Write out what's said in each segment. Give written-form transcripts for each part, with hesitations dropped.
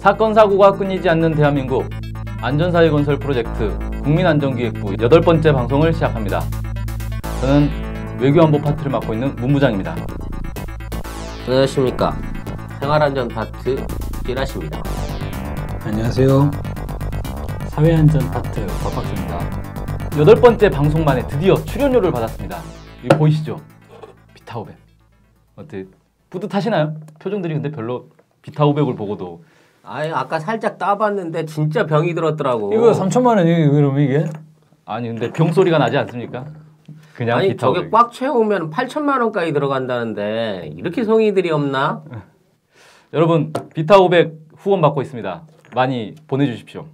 사건 사고가 끊이지 않는 대한민국 안전사회 건설 프로젝트 국민안전기획부 8번째 방송을 시작합니다. 저는 외교안보 파트를 맡고 있는 문부장입니다. 안녕하십니까. 생활안전 파트 찌라시입니다. 안녕하세요. 사회안전 파트 박박수입니다. 8번째 방송 만에 드디어 출연료를 받았습니다. 이거 보이시죠? 비타500. 어때? 뿌듯하시나요? 표정들이 근데 별로 비타500을 보고도 아까 살짝 따봤는데 진짜 병이 들었더라고. 이거 3천만 원이에요, 그러면 이게? 아니 근데 병 소리가 나지 않습니까? 그냥 아니 비타500. 저게 꽉 채우면 8천만 원까지 들어간다는데 이렇게 성의들이 없나? 여러분 비타500 후원 받고 있습니다. 많이 보내주십시오.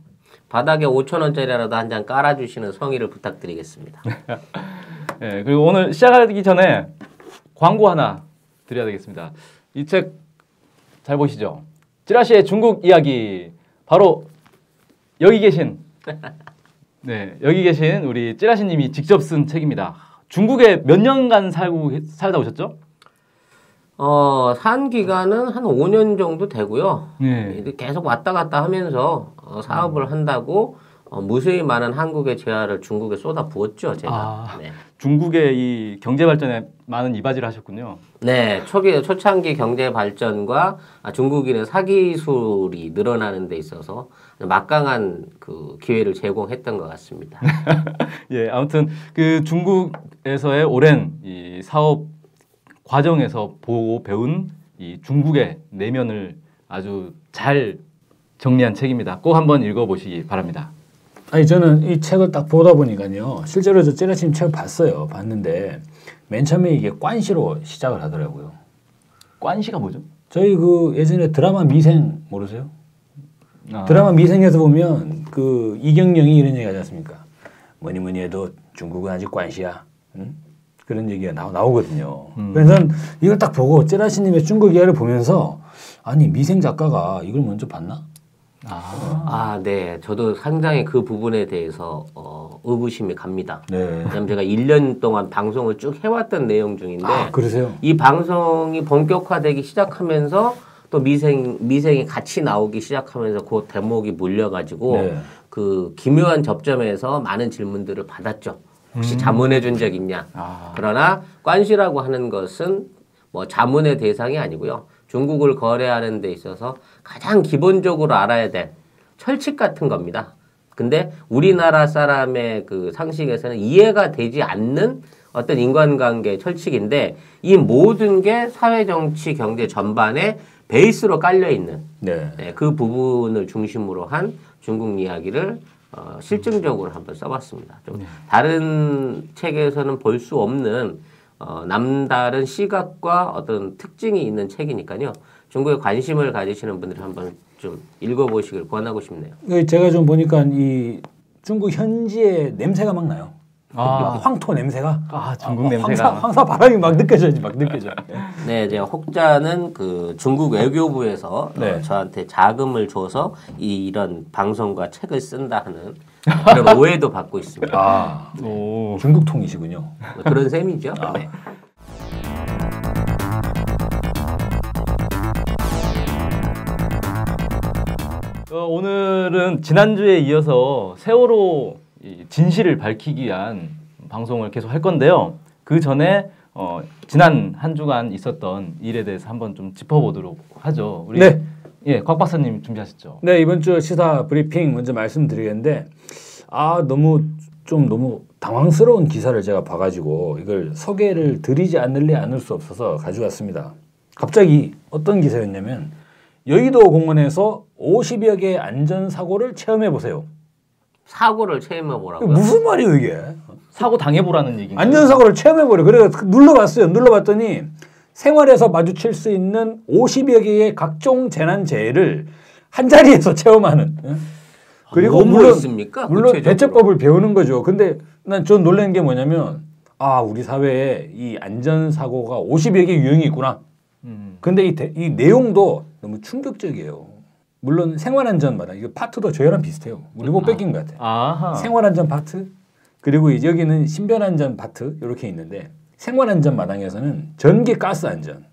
바닥에 5천 원짜리라도 한 장 깔아주시는 성의를 부탁드리겠습니다. 네, 그리고 오늘 시작하기 전에 광고 하나 드려야 되겠습니다. 이 책 잘 보시죠. 찌라시의 중국 이야기. 바로 여기 계신 여기 계신 우리 찌라시님이 직접 쓴 책입니다. 중국에 몇 년간 살다 오셨죠? 산 기간은 한 5년 정도 되고요. 네. 계속 왔다 갔다 하면서 사업을 한다고 무수히 많은 한국의 재화를 중국에 쏟아 부었죠, 제가. 네. 중국의 이 경제 발전에 많은 이바지를 하셨군요. 네, 초창기 경제 발전과 중국인의 사기술이 늘어나는 데 있어서 막강한 그 기회를 제공했던 것 같습니다. 예, 아무튼 그 중국에서의 오랜 이 사업 과정에서 보고 배운 이 중국의 내면을 아주 잘 정리한 책입니다. 꼭 한번 읽어보시기 바랍니다. 아니 저는 이 책을 딱 보다 보니까요. 실제로 저 찌라시님 책을 봤는데 맨 처음에 이게 관시로 시작을 하더라고요. 관시가 뭐죠? 저희 그 예전에 드라마 미생 모르세요? 드라마 미생에서 보면 그 이경영이 이런 얘기 하지 않습니까? 뭐니 해도 중국은 아직 관시야. 응? 그런 얘기가 나오거든요. 그래서 이걸 딱 보고 찌라시님의 중국 이야기를 보면서 아니 미생 작가가 이걸 먼저 봤나? 네. 저도 상당히 그 부분에 대해서 의구심이 갑니다. 네. 왜냐면 제가 1년 동안 방송을 쭉 해왔던 내용 중인데 그러세요? 이 방송이 본격화되기 시작하면서 또 미생이 같이 나오기 시작하면서 그 대목이 물려가지고 네. 그 기묘한 접점에서 많은 질문들을 받았죠. 혹시 자문해 준 적 있냐? 그러나 관시라고 하는 것은 뭐 자문의 대상이 아니고요. 중국을 거래하는 데 있어서 가장 기본적으로 알아야 될 철칙 같은 겁니다. 근데 우리나라 사람의 그 상식에서는 이해가 되지 않는 어떤 인간관계 철칙인데 이 모든 게 사회, 정치, 경제 전반에 베이스로 깔려있는 그 부분을 중심으로 한 중국 이야기를 실증적으로 한번 써봤습니다. 좀 다른 책에서는 볼 수 없는 남다른 시각과 어떤 특징이 있는 책이니까요. 중국에 관심을 가지시는 분들이 한번 좀 읽어보시길 권하고 싶네요. 제가 좀 보니까 이 중국 현지의 냄새가 막 나요. 황토 냄새가. 중국 냄새가. 황사 바람이 막 느껴져. 네, 제가 혹자는 그 중국 외교부에서 저한테 자금을 줘서 이런 방송과 책을 쓴다 하는 그런 오해도 받고 있습니다. 중국 통이시군요. 그런 셈이죠. 네. 오늘은 지난주에 이어서 세월호 진실을 밝히기 위한 방송을 계속 할 건데요. 그 전에 지난 한 주간 있었던 일에 대해서 한번 좀 짚어보도록 하죠. 우리 곽 박사님 준비하셨죠? 네, 이번 주 시사 브리핑 먼저 말씀드리겠는데 너무 당황스러운 기사를 제가 봐가지고 이걸 소개를 드리지 않을 수 없어서 가져왔습니다. 갑자기 어떤 기사였냐면 여의도 공원에서 50여 개의 안전사고를 체험해보세요. 사고를 체험해보라고요? 무슨 말이에요 이게? 사고 당해보라는 얘기인가요? 안전사고를 체험해보래요. 그래서 눌러봤어요. 눌러봤더니 생활에서 마주칠 수 있는 50여 개의 각종 재난재해를 한 자리에서 체험하는. 그리고 물론 대처법을 배우는 거죠. 근데 난 좀 놀라는 게 뭐냐면 우리 사회에 이 안전사고가 50여 개 유형이 있구나. 근데 이 내용도 너무 충격적이에요. 물론 생활안전마다 이거 파트도 저희랑 비슷해요. 우리 못 뺏긴 것 같아요. 생활안전 파트 그리고 여기는 신변안전 파트 이렇게 있는데 생활안전 마당에서는 전기 가스 안전,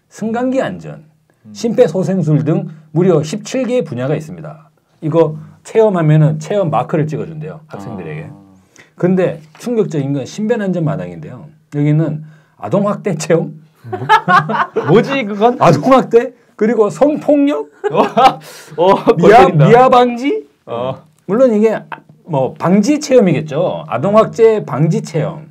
승강기 안전, 심폐소생술 등 무려 17개의 분야가 있습니다. 이거 체험하면은 체험 마크를 찍어준대요. 학생들에게. 근데 충격적인 건 신변안전 마당인데요. 여기는 아동학대 체험? 뭐지 그건? 아동학대? 그리고 성폭력? 벌떡인다. 미아 방지? 물론 이게 뭐 방지 체험이겠죠. 아동학대 방지 체험,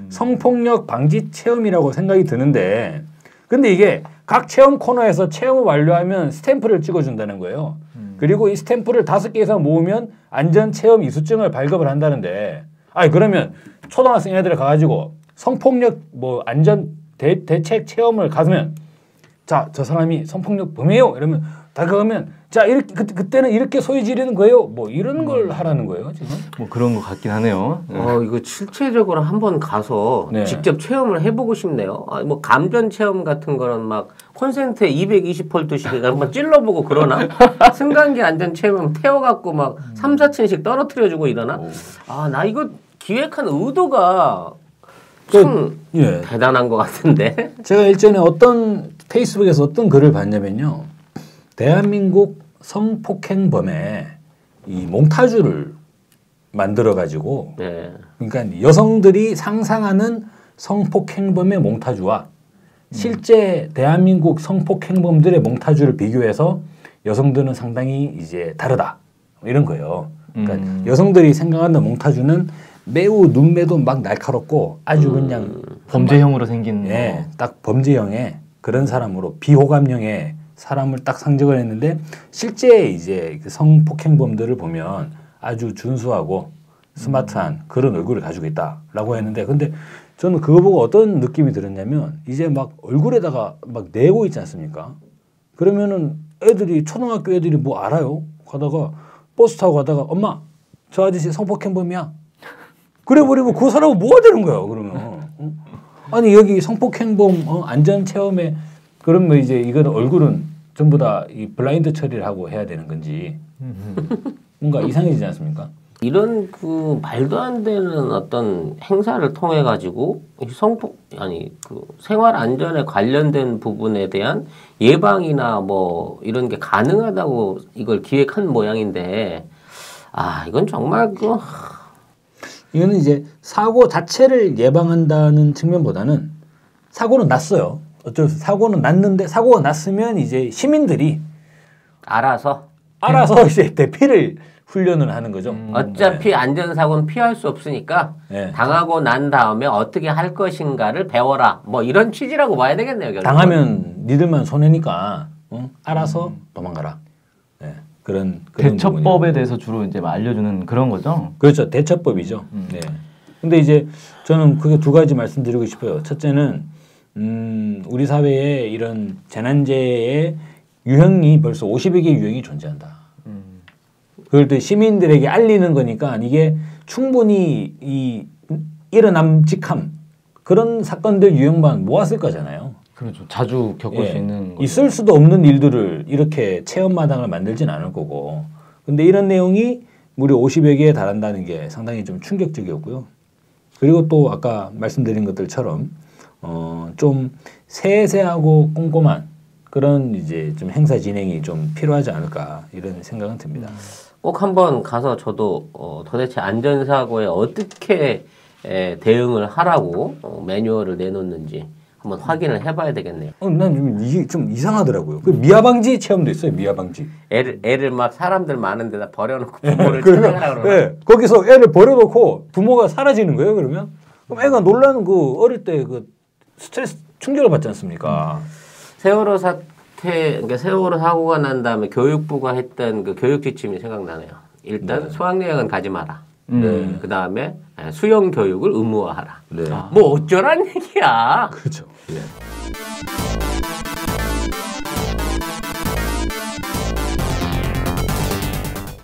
성폭력 방지 체험이라고 생각이 드는데, 근데 이게 각 체험 코너에서 체험을 완료하면 스탬프를 찍어준다는 거예요. 그리고 이 스탬프를 5개 이상 모으면 안전 체험 이수증을 발급을 한다는데, 아니 그러면 초등학생 애들 가가지고 성폭력 뭐 안전 대책 체험을 가면, 자, 저 사람이 성폭력 범이에요 이러면 다가가면, 자, 이렇게 그때는 이렇게 소리 지르는 거예요. 뭐 이런 걸 하라는 거예요, 지금. 뭐 그런 것 같긴 하네요. 이거 실체적으로 한번 가서 네. 직접 체험을 해보고 싶네요. 뭐 감전 체험 같은 거는 막 콘센트에 220V씩 한번 찔러보고 그러나? 승강기 안전 체험 태워갖고 막 3, 4층씩 떨어뜨려주고 이러나? 나 이거 기획한 의도가 참 예. 대단한 것 같은데. 제가 일전에 어떤 페이스북에서 어떤 글을 봤냐면요. 대한민국 성폭행범의 이 몽타주를 만들어 가지고, 네. 그러니까 여성들이 상상하는 성폭행범의 몽타주와 실제 대한민국 성폭행범들의 몽타주를 비교해서 여성들은 상당히 이제 다르다 이런 거예요. 그러니까 여성들이 생각하는 몽타주는 매우 눈매도 막 날카롭고 아주 그냥 범죄형으로 생긴 예, 딱 범죄형의 그런 사람으로 비호감형의 사람을 딱 상징을 했는데, 실제 이제 성폭행범들을 보면 아주 준수하고 스마트한 그런 얼굴을 가지고 있다라고 했는데, 근데 저는 그거 보고 어떤 느낌이 들었냐면, 이제 막 얼굴에다가 막 내고 있지 않습니까? 그러면은 애들이, 초등학교 애들이 뭐 알아요? 가다가 버스 타고 가다가 엄마 저 아저씨 성폭행범이야. 그래버리면 그 사람은 뭐가 되는 거야 그러면. 아니 여기 성폭행범 안전 체험에 그러면 이제 이건 얼굴은 전부 다 이 블라인드 처리를 하고 해야 되는 건지 뭔가 이상해지지 않습니까? 이런 그 말도 안 되는 어떤 행사를 통해 가지고 그 생활 안전에 관련된 부분에 대한 예방이나 뭐 이런 게 가능하다고 이걸 기획한 모양인데, 이건 정말 이거는 이제 사고 자체를 예방한다는 측면보다는 사고는 났어요. 어쩔 수, 사고는 났는데, 사고가 났으면 이제 시민들이 알아서 이제 대피를 훈련을 하는 거죠. 어차피 안전사고는 피할 수 없으니까 네. 당하고 난 다음에 어떻게 할 것인가를 배워라. 뭐 이런 취지라고 봐야 되겠네요. 결국은. 당하면 니들만 손해니까 알아서 도망가라. 네. 그런 대처법에 부분이에요. 대해서 주로 이제 알려주는 그런 거죠. 그렇죠. 대처법이죠. 네. 근데 이제 저는 그게 2가지 말씀드리고 싶어요. 첫째는 우리 사회에 이런 재난재해의 유형이 벌써 50여 개의 유형이 존재한다. 그걸 또 시민들에게 알리는 거니까 이게 충분히 이 일어남직함 그런 사건들 유형만 모았을 거잖아요. 그렇죠. 자주 겪을 수 있는 있을 수도 없는 일들을 이렇게 체험마당을 만들진 않을 거고. 근데 이런 내용이 무려 50여 개에 달한다는 게 상당히 좀 충격적이었고요. 그리고 또 아까 말씀드린 것들처럼 좀 세세하고 꼼꼼한 그런 이제 좀 행사 진행이 좀 필요하지 않을까 이런 생각은 듭니다. 꼭 한번 가서 저도 도대체 안전사고에 어떻게 대응을 하라고 매뉴얼을 내놓는지 한번 확인을 해봐야 되겠네요. 난 좀 이게 좀 이상하더라고요. 그 미아방지 체험도 있어요. 미아방지. 애를 막 사람들 많은 데다 버려놓고 부모를 찾아가라 그러나? 네, 거기서 애를 버려놓고 부모가 사라지는 거예요. 그럼 애가 놀라는 그 어릴 때 그 스트레스 충격을 받지 않습니까? 세월호 사태, 그러니까 세월호 사고가 난 다음에 교육부가 했던 그 교육 지침이 생각나네요. 일단 수학여행은 가지 마라. 그 다음에 수영 교육을 의무화하라. 네. 뭐 어쩌란 얘기야. 그렇죠. 예.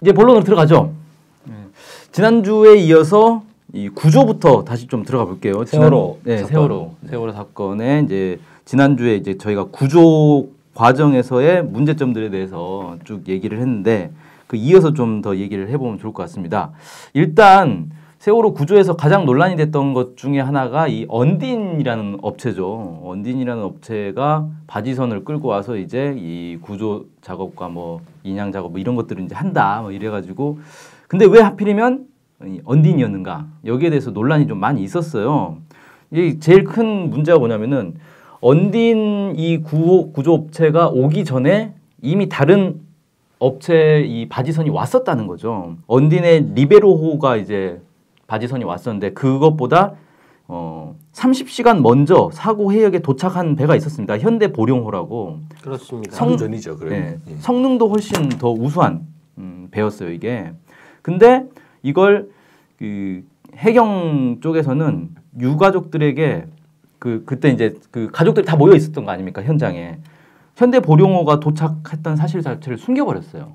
이제 본론으로 들어가죠. 지난주에 이어서 이 구조부터 다시 좀 들어가 볼게요. 세월호 사건. 세월호 사건에 이제 지난주에 이제 저희가 구조 과정에서의 문제점들에 대해서 쭉 얘기를 했는데 그 이어서 좀 더 얘기를 해보면 좋을 것 같습니다. 일단 세월호 구조에서 가장 논란이 됐던 것 중에 하나가 이 언딘이라는 업체죠. 언딘이라는 업체가 바지선을 끌고 와서 이제 이 구조 작업과 뭐 인양 작업 뭐 이런 것들을 이제 한다 뭐 이래가지고 근데 왜 하필이면 언딘이었는가 여기에 대해서 논란이 좀 많이 있었어요. 이 제일 큰 문제가 뭐냐면은 언딘 이 구조 업체가 오기 전에 이미 다른 업체 이 바지선이 왔었다는 거죠. 언딘의 리베로호가 이제 바지선이 왔었는데 그것보다 30시간 먼저 사고 해역에 도착한 배가 있었습니다. 현대 보령호라고. 그렇습니다. 성전이죠. 네, 성능도 훨씬 더 우수한 배였어요 이게. 근데 이걸 그 해경 쪽에서는 유가족들에게 그때 이제 그 가족들이 다 모여 있었던 거 아닙니까 현장에. 현대 보령호가 도착했던 사실 자체를 숨겨버렸어요.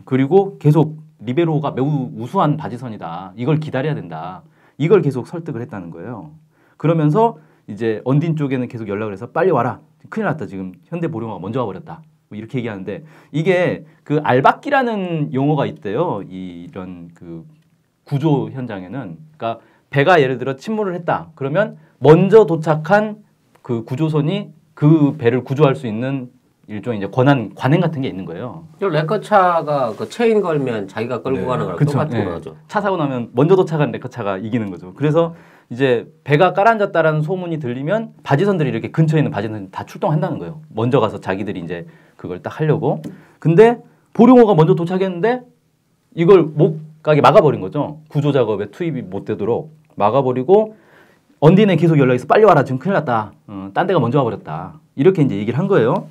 그리고 계속 리베로가 매우 우수한 바지선이다. 이걸 기다려야 된다. 이걸 계속 설득을 했다는 거예요. 그러면서 이제 언딘 쪽에는 계속 연락을 해서 빨리 와라. 큰일 났다. 지금 현대 보령호가 먼저 와버렸다. 뭐 이렇게 얘기하는데 이게 그 알박기라는 용어가 있대요. 이런 그 구조 현장에는. 그러니까 배가 예를 들어 침몰을 했다. 그러면 먼저 도착한 그 구조선이 그 배를 구조할 수 있는 일종의 이제 관행 같은 게 있는 거예요. 레커차가 그 체인 걸면 자기가 끌고 가는 거랑 똑같은 거죠. 차 사고 나면 먼저 도착한 레커차가 이기는 거죠. 그래서 이제 배가 깔아앉았다라는 소문이 들리면 바지선들이 이렇게 근처에 있는 바지선들이 다 출동한다는 거예요. 먼저 가서 자기들이 이제 그걸 딱 하려고. 근데 보령호가 먼저 도착했는데 이걸 못 가게 막아버린 거죠. 구조 작업에 투입이 못 되도록 막아버리고 언딘에 계속 연락해서 빨리 와라. 지금 큰일 났다. 딴 데가 먼저 와버렸다. 이렇게 이제 얘기를 한 거예요.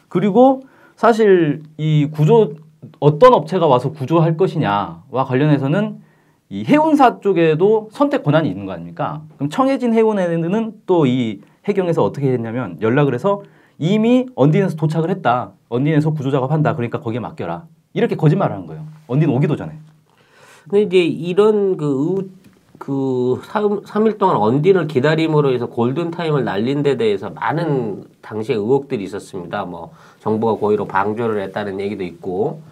그리고 사실 이 구조 어떤 업체가 와서 구조할 것이냐와 관련해서는 이 해운사 쪽에도 선택 권한이 있는 거 아닙니까? 그럼 청해진 해운에는 또 이 해경에서 어떻게 했냐면 연락을 해서 이미 언딘에서 도착을 했다. 언딘에서 구조 작업한다. 그러니까 거기에 맡겨라. 이렇게 거짓말을 한 거예요. 언딘 오기도 전에. 근데 이제 이런 그 3일 동안 언딘을 기다림으로 해서 골든타임을 날린 데 대해서 많은 당시에 의혹들이 있었습니다. 뭐 정부가 고의로 방조를 했다는 얘기도 있고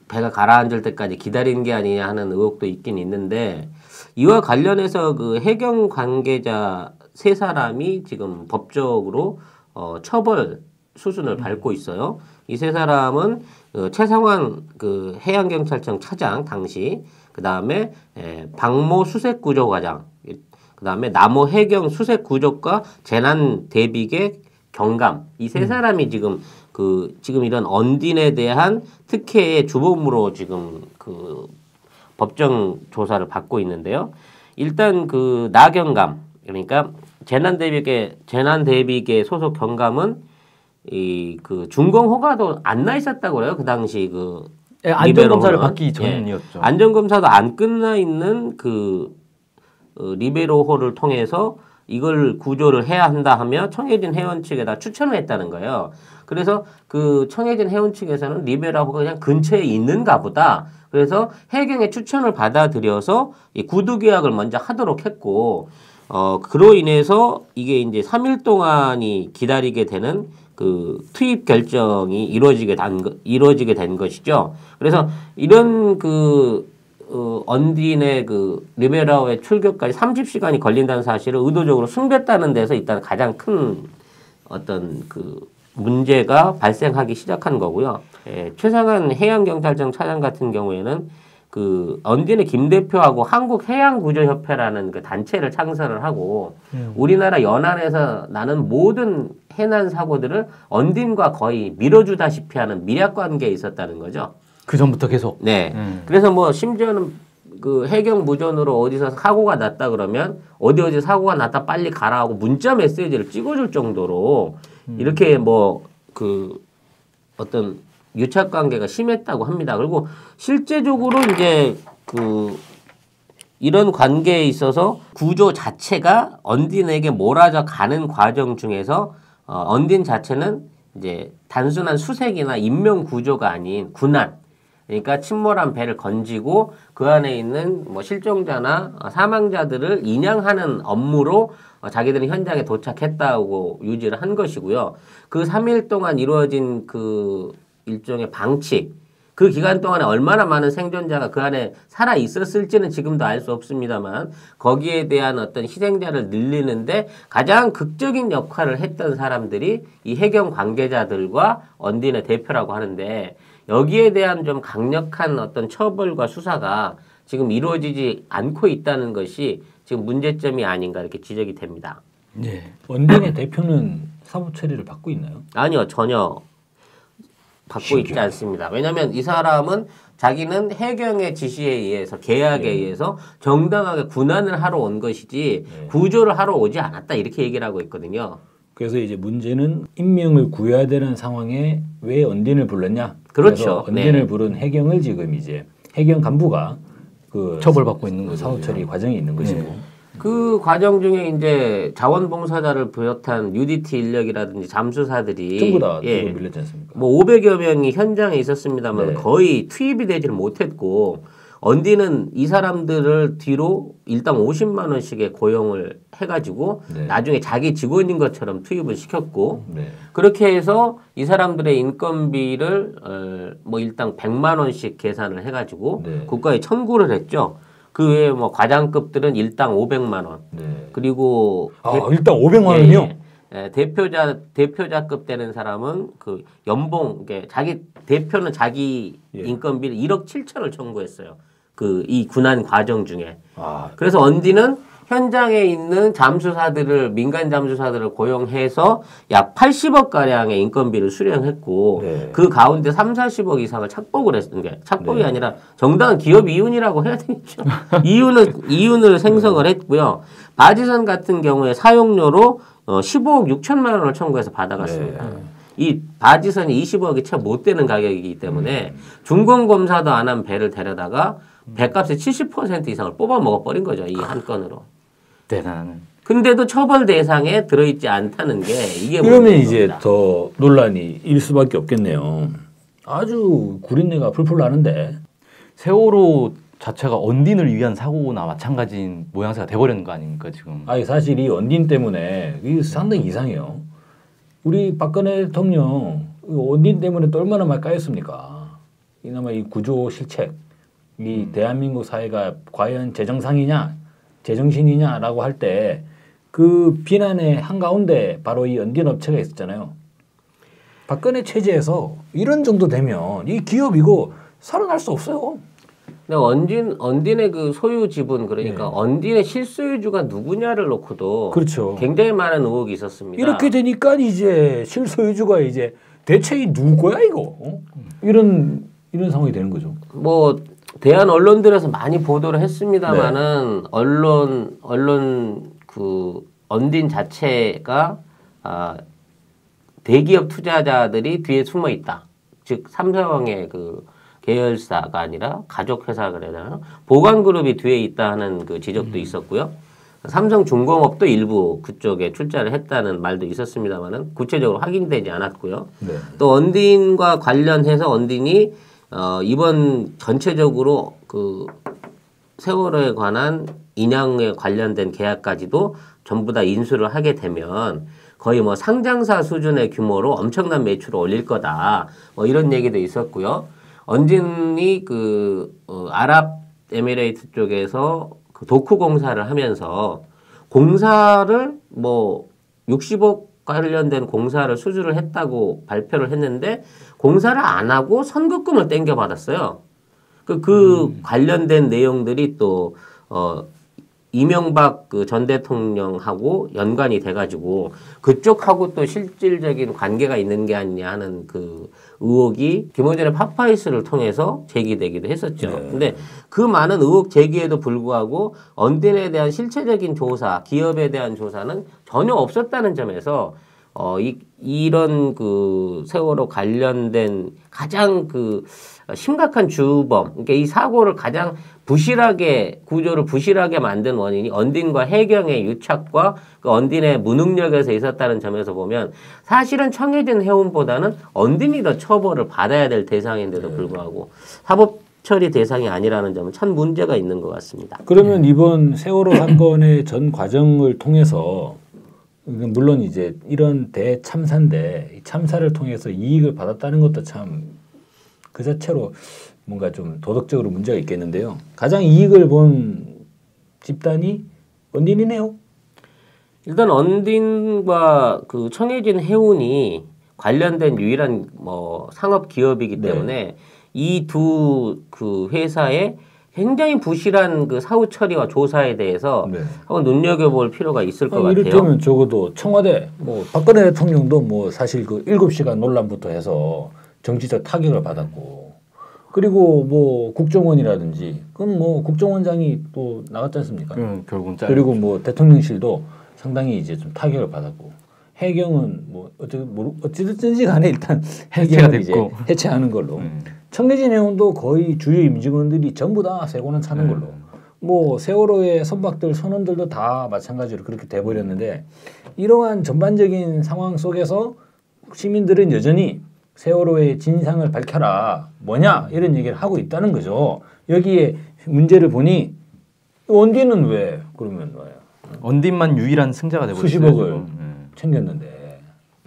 배가 가라앉을 때까지 기다린 게 아니냐 하는 의혹도 있긴 있는데 이와 관련해서 그 해경 관계자 3사람이 지금 법적으로 처벌 수순을 밟고 있어요. 이 3사람은 최상환 그 해양경찰청 차장 당시 그 다음에 박모 수색구조과장, 그 다음에 남호 해경 수색구조과 재난대비계 경감 이 3사람이 지금 이런 언딘에 대한 특혜의 주범으로 지금 그 법정 조사를 받고 있는데요. 일단 그 나경감 그러니까 재난대비계 소속 경감은 이 그 준공 허가도 안 나 있었다고 그래요. 그 당시 그 안전검사를 받기 전이었죠. 안전검사도 안 끝나 있는 그 리베로호를 통해서 이걸 구조를 해야 한다 하며 청해진 해원 측에다 추천을 했다는 거예요. 그래서 그 청해진 해원 측에서는 리베로호가 그냥 근처에 있는가 보다. 그래서 해경의 추천을 받아들여서 이 구두 계약을 먼저 하도록 했고 그로 인해서 이게 이제 3일 동안이 기다리게 되는 그 투입 결정이 이루어지게 된 것이죠. 그래서 이런 언딘의 그 리베라오의 출격까지 30시간이 걸린다는 사실을 의도적으로 숨겼다는 데서 일단 가장 큰 어떤 그 문제가 발생하기 시작한 거고요. 최상환 해양경찰청 차장 같은 경우에는 그 언딘의 김 대표하고 한국해양구조협회라는 그 단체를 창설을 하고 우리나라 연안에서 나는 모든 해난 사고들을 언딘과 거의 밀어주다시피 하는 밀약 관계에 있었다는 거죠. 그 전부터 계속. 네. 그래서 뭐 심지어는 그 해경 무전으로 어디서 사고가 났다 그러면 어디 사고가 났다 빨리 가라 하고 문자 메시지를 찍어줄 정도로 이렇게 뭐 그 어떤 유착 관계가 심했다고 합니다. 그리고 실제적으로 이제 그 이런 관계에 있어서 구조 자체가 언딘에게 몰아져 가는 과정 중에서 언딘 자체는 이제 단순한 수색이나 인명 구조가 아닌 군안, 그러니까 침몰한 배를 건지고 그 안에 있는 뭐 실종자나 사망자들을 인양하는 업무로 자기들은 현장에 도착했다고 유지를 한 것이고요. 그 3일 동안 이루어진 그 일종의 방치, 그 기간 동안에 얼마나 많은 생존자가 그 안에 살아 있었을지는 지금도 알 수 없습니다만 거기에 대한 어떤 희생자를 늘리는데 가장 극적인 역할을 했던 사람들이 이 해경 관계자들과 언딘의 대표라고 하는데 여기에 대한 좀 강력한 어떤 처벌과 수사가 지금 이루어지지 않고 있다는 것이 지금 문제점이 아닌가 이렇게 지적이 됩니다. 네. 언딘의 대표는 사법 처리를 받고 있나요? 아니요, 전혀 받고 있지 않습니다. 왜냐하면 이 사람은 자기는 해경의 지시에 의해서 계약에 의해서 정당하게 군안을 하러 온 것이지 구조를 하러 오지 않았다 이렇게 얘기를 하고 있거든요. 그래서 이제 문제는 임명을 구해야 되는 상황에 왜 언딘을 불렀냐? 그렇죠. 언딘을 부른 해경을 지금 이제 해경 간부가 그 처벌받고 있는 거죠. 사법 처리 과정이 있는 것이고. 그 과정 중에 이제 자원봉사자를 비롯한 UDT 인력이라든지 잠수사들이 전부 다 밀렸지 않습니까? 뭐 500여 명이 현장에 있었습니다만 거의 투입이 되지를 못했고 언디는 이 사람들을 뒤로 일당 50만 원씩의 고용을 해가지고 나중에 자기 직원인 것처럼 투입을 시켰고 그렇게 해서 이 사람들의 인건비를 뭐 일당 100만 원씩 계산을 해가지고 국가에 청구를 했죠. 그 외에 뭐 과장급들은 일당 500만 원. 그리고 일당 500만 원이요? 예, 대표자급 되는 사람은 그 연봉, 자기 대표는 자기 인건비를 1억 7천을 청구했어요. 그 이 군안 과정 중에. 그래서 언디는 현장에 있는 잠수사들을 민간 잠수사들을 고용해서 약 80억 가량의 인건비를 수령했고 그 가운데 3, 40억 이상을 착복을 했던 게 착복이 아니라 정당한 기업 이윤이라고 해야 되겠죠. 이윤을 생성을 했고요. 바지선 같은 경우에 사용료로 15억 6천만 원을 청구해서 받아갔습니다. 이 바지선이 20억이 채 못 되는 가격이기 때문에 중공검사도 안 한 배를 데려다가 배값의 70% 이상을 뽑아 먹어버린 거죠. 이 한 건으로. 대단한. 근데도 처벌 대상에 들어있지 않다는 게 이게 그러면 이제 더 논란이 일 수밖에 없겠네요. 아주 구린내가 풀풀 나는데 세월호 자체가 언딘을 위한 사고나 마찬가지인 모양새가 돼버리는 거 아닙니까 지금? 아니 사실 이 언딘 때문에 이게 상당히 이상해요. 우리 박근혜 대통령 언딘 때문에 또 얼마나 많이 까였습니까? 이나마 이 구조 실책, 이 대한민국 사회가 과연 제정상이냐, 제정신이냐라고 할 때 그 비난의 한가운데 바로 이 언딘 업체가 있었잖아요. 박근혜 체제에서 이런 정도 되면 이 기업 이거 살아날 수 없어요. 근데 언딘의 그 소유 지분 그러니까 언딘의 실소유주가 누구냐를 놓고도 그렇죠. 굉장히 많은 의혹이 있었습니다. 이렇게 되니까 이제 실소유주가 이제 대체 이 누구야 이거? 이런 상황이 되는 거죠. 뭐 대한 언론들에서 많이 보도를 했습니다만은 언론 그 언딘 자체가 대기업 투자자들이 뒤에 숨어 있다. 즉 삼성의 그 계열사가 아니라 가족 회사가 그래야 되나? 보관그룹이 뒤에 있다 하는 그 지적도 있었고요. 삼성중공업도 일부 그쪽에 출자를 했다는 말도 있었습니다만은 구체적으로 확인되지 않았고요. 또 언딘과 관련해서 언딘이 이번 전체적으로 그 세월호에 관한 인양에 관련된 계약까지도 전부 다 인수를 하게 되면 거의 뭐 상장사 수준의 규모로 엄청난 매출을 올릴 거다. 뭐 이런 얘기도 있었고요. 언딘이 그 아랍에미레이트 쪽에서 그 도쿠 공사를 하면서 공사를 뭐 60억 관련된 공사를 수주를 했다고 발표를 했는데 공사를 안 하고 선급금을 땡겨받았어요. 그 관련된 내용들이 또 이명박 그 전 대통령하고 연관이 돼가지고 그쪽하고 또 실질적인 관계가 있는 게 아니냐 하는 그 의혹이 김어준의 파파이스를 통해서 제기되기도 했었죠. 근데 그 많은 의혹 제기에도 불구하고 언딘에 대한 실체적인 조사, 기업에 대한 조사는 전혀 없었다는 점에서 이런 그 세월호 관련된 가장 그 심각한 주범, 그러니까 이 사고를 가장 구조를 부실하게 만든 원인이 언딘과 해경의 유착과 그 언딘의 무능력에서 있었다는 점에서 보면 사실은 청해진 해운보다는 언딘이 더 처벌을 받아야 될 대상인데도 불구하고 사법 처리 대상이 아니라는 점은 참 문제가 있는 것 같습니다. 그러면 이번 세월호 사건의 전 과정을 통해서 물론 이제 이런 대참사인데 이 참사를 통해서 이익을 받았다는 것도 참 그 자체로 뭔가 좀 도덕적으로 문제가 있겠는데요. 가장 이익을 본 집단이 언딘이네요. 일단 언딘과 그 청해진 해운이 관련된 유일한 뭐 상업 기업이기 때문에 이 두 그 회사의 굉장히 부실한 그 사후 처리와 조사에 대해서 한번 눈여겨볼 필요가 있을 것 같아요. 이를테면 적어도 청와대 뭐 박근혜 대통령도 뭐 사실 그 7시간 논란부터 해서 정치적 타격을 받았고 그리고 뭐 국정원이라든지 그건 뭐 국정원장이 또 나갔지 않습니까? 결국은 그리고 뭐 대통령실도 상당히 이제 좀 타격을 받았고 해경은 뭐 어찌됐든지 간에 일단 해경을 이제 해체하는 걸로 청해진 해운도 거의 주요 임직원들이 전부 다 세고는 차는 걸로 뭐 세월호의 선박들 선원들도 다 마찬가지로 그렇게 돼버렸는데 이러한 전반적인 상황 속에서 시민들은 여전히 세월호의 진상을 밝혀라 뭐냐 이런 얘기를 하고 있다는 거죠. 여기에 문제를 보니 언딘은 왜 그러면 뭐예요? 언딘만 유일한 승자가 되고 수십억을 챙겼는데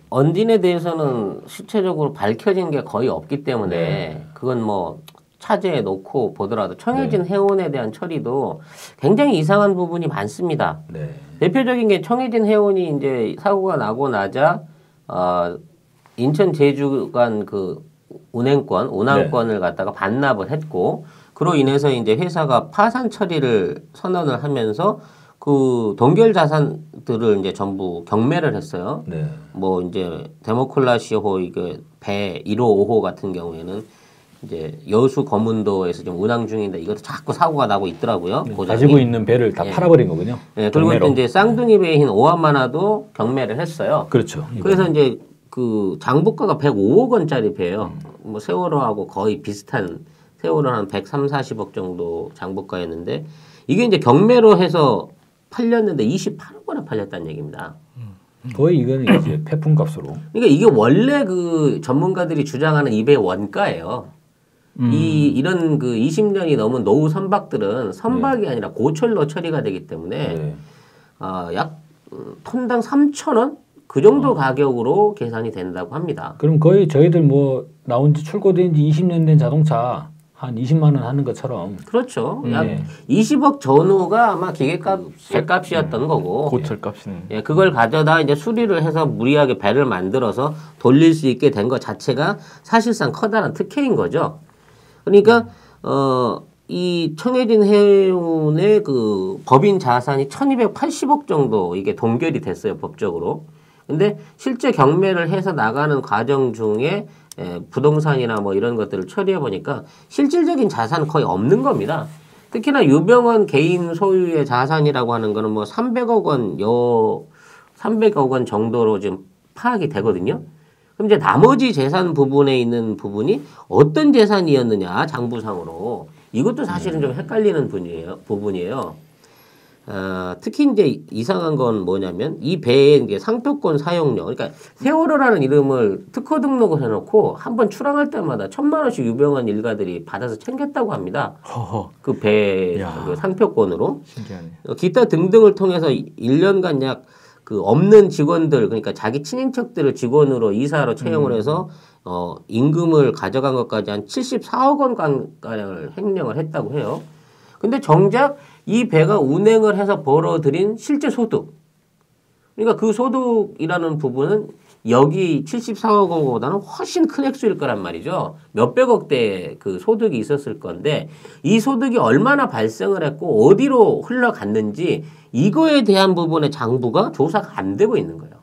언딘에 대해서는 실체적으로 밝혀진 게 거의 없기 때문에 그건 뭐 차제에 놓고 보더라도 청해진 해운에 대한 처리도 굉장히 이상한 부분이 많습니다. 대표적인 게 청해진 해운이 이제 사고가 나고 나자 인천 제주 간 그 운항권을 갖다가 반납을 했고 그로 인해서 이제 회사가 파산 처리를 선언을 하면서 그 동결 자산들을 이제 전부 경매를 했어요. 뭐 이제 데모클라시호 이게 배 1호, 5호 같은 경우에는 이제 여수 거문도에서 지금 운항 중인데 이것도 자꾸 사고가 나고 있더라고요. 가지고 있는 배를 다 팔아버린 거군요. 그리고 또 이제 쌍둥이 배인 오한만화도 경매를 했어요. 그렇죠. 그래서 이제 그 장부가가 105억 원짜리 배예요. 뭐 세월호하고 거의 비슷한 세월호는 한 130, 40억 정도 장부가였는데 이게 이제 경매로 해서 팔렸는데 28억 원에 팔렸다는 얘기입니다. 거의 이거는 이제 폐품값으로. 그러니까 이게 원래 그 전문가들이 주장하는 이 배의 원가예요. 이런 그 20년이 넘은 노후 선박들은 선박이 아니라 고철로 처리가 되기 때문에 약 톤당 3,000원 그 정도 가격으로 계산이 된다고 합니다. 그럼 거의 저희들 뭐 나온 지 출고된 지 20년 된 자동차 한 20만 원 하는 것처럼. 그렇죠. 약 20억 전후가 아마 기계값, 배값이었던 거고. 고철값이네. 그걸 가져다 이제 수리를 해서 무리하게 배를 만들어서 돌릴 수 있게 된 것 자체가 사실상 커다란 특혜인 거죠. 그러니까 이 청해진 해운의 그 법인 자산이 1280억 정도 이게 동결이 됐어요, 법적으로. 근데 실제 경매를 해서 나가는 과정 중에 부동산이나 뭐 이런 것들을 처리해 보니까 실질적인 자산은 거의 없는 겁니다. 특히나 유병헌 개인 소유의 자산이라고 하는 거는 뭐 300억 원 정도로 지금 파악이 되거든요. 그럼 이제 나머지 재산 부분에 있는 부분이 어떤 재산이었느냐 장부상으로 이것도 사실은 좀 헷갈리는 부분이에요. 특히 이제 이상한 건 뭐냐면 이 배의 이제 상표권 사용료, 그러니까 세월호라는 이름을 특허 등록을 해놓고 한번 출항할 때마다 1,000만 원씩 유병헌 일가들이 받아서 챙겼다고 합니다. 그 배 그 상표권으로. 신기하네. 기타 등등을 통해서 1년간 약 그 없는 직원들, 그러니까 자기 친인척들을 직원으로 이사로 채용을 해서 임금을 가져간 것까지 한 74억 원가량을 횡령을 했다고 해요. 근데 정작 이 배가 운행을 해서 벌어들인 실제 소득. 그러니까 그 소득이라는 부분은 여기 74억 원보다는 훨씬 큰 액수일 거란 말이죠. 몇백억대의 그 소득이 있었을 건데 이 소득이 얼마나 발생을 했고 어디로 흘러갔는지 이거에 대한 부분의 장부가 조사가 안 되고 있는 거예요.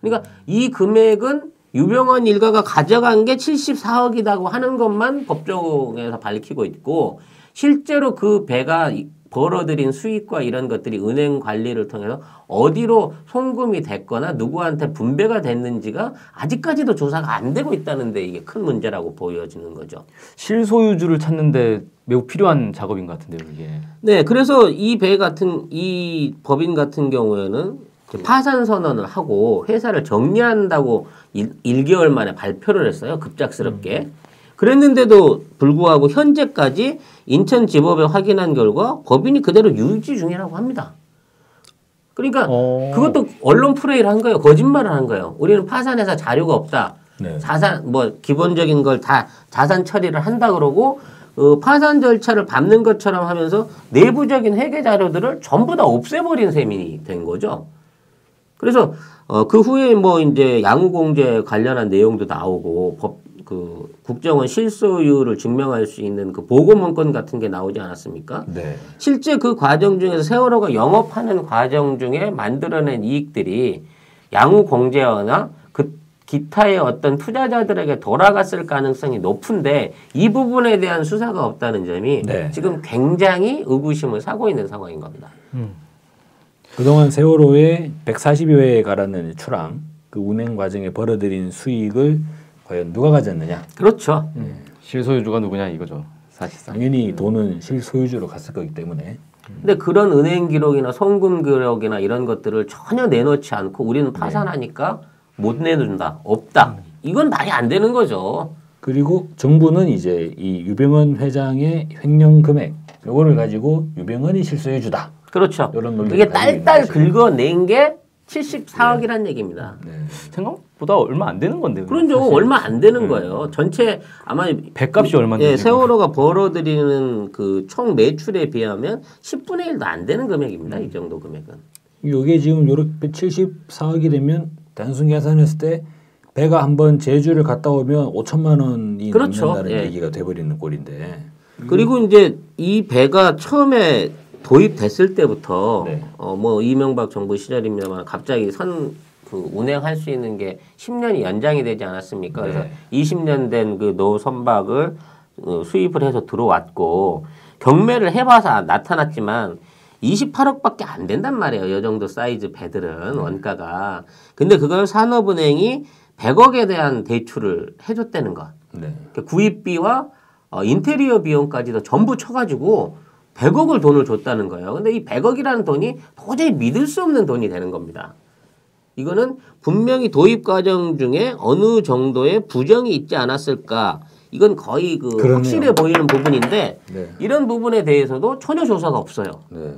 그러니까 이 금액은 유병헌 일가가 가져간 게 74억이라고 하는 것만 법정에서 밝히고 있고 실제로 그 배가 벌어들인 수익과 이런 것들이 은행 관리를 통해서 어디로 송금이 됐거나 누구한테 분배가 됐는지가 아직까지도 조사가 안 되고 있다는데 이게 큰 문제라고 보여지는 거죠. 실소유주를 찾는데 매우 필요한 작업인 것 같은데요, 이게. 네, 그래서 이 법인 같은 경우에는 파산 선언을 하고 회사를 정리한다고 1개월 만에 발표를 했어요. 급작스럽게. 그랬는데도 불구하고 현재까지 인천지법에 확인한 결과 법인이 그대로 유지 중이라고 합니다. 그러니까 그것도 언론 플레이를 한 거예요. 거짓말을 한 거예요. 우리는 파산해서 자료가 없다. 네. 자산 뭐 기본적인 걸 다 자산 처리를 한다 그러고 파산 절차를 밟는 것처럼 하면서 내부적인 회계 자료들을 전부 다 없애버린 셈이 된 거죠. 그래서 그 후에 뭐 이제 양우공제 관련한 내용도 나오고 국정원 실소유를 증명할 수 있는 그 보고문건 같은 게 나오지 않았습니까? 네. 실제 그 과정 중에서 세월호가 영업하는 과정 중에 만들어낸 이익들이 양우공제나 그 기타의 어떤 투자자들에게 돌아갔을 가능성이 높은데 이 부분에 대한 수사가 없다는 점이 네. 지금 굉장히 의구심을 사고 있는 상황인 겁니다. 그동안 세월호에 140여 회에 가라는 출항, 그 운행 과정에 벌어들인 수익을 과연 누가 가졌느냐? 그렇죠. 실소유주가 누구냐 이거죠. 사실상. 당연히 돈은 실소유주로 갔을 거기 때문에. 근데 그런 은행 기록이나 송금 기록이나 이런 것들을 전혀 내놓지 않고 우리는 파산하니까 못 내준다. 없다. 이건 말이 안 되는 거죠. 그리고 정부는 이제 이 유병헌 회장의 횡령 금액 요거를 가지고 유병헌이 실소유주다. 그렇죠. 이런 논리를 이게 가지고 딸딸 있는 긁어낸 게 74억이란 얘기입니다. 네. 생각보다 얼마 안 되는 건데. 그런죠. 얼마 안 되는 거예요. 전체 아마 배값이 얼마인데. 예, 세월호가 벌어들이는 그 총 매출에 비하면 10분의 1도 안 되는 금액입니다. 이 정도 금액은. 이게 지금 요렇게 74억이 되면 단순 계산했을 때 배가 한번 제주를 갔다 오면 5천만 원이 그렇죠. 넘는다는 예. 얘기가 돼버리는 꼴인데. 그리고 이제 이 배가 처음에 도입됐을 때부터 네. 뭐 이명박 정부 시절입니다만 갑자기 그 운행할 수 있는 게 10년이 연장이 되지 않았습니까? 그래서 네. 20년 된 그 노선박을 수입을 해서 들어왔고 경매를 해봐서 나타났지만 28억밖에 안 된단 말이에요. 이 정도 사이즈 배들은 원가가. 근데 그걸 산업은행이 100억에 대한 대출을 해줬다는 것. 네. 구입비와 인테리어 비용까지도 전부 쳐가지고 100억을 돈을 줬다는 거예요. 근데 이 100억이라는 돈이 도저히 믿을 수 없는 돈이 되는 겁니다. 이거는 분명히 도입 과정 중에 어느 정도의 부정이 있지 않았을까. 이건 거의 그 그러네요. 확실해 보이는 부분인데 네. 이런 부분에 대해서도 전혀 조사가 없어요. 네.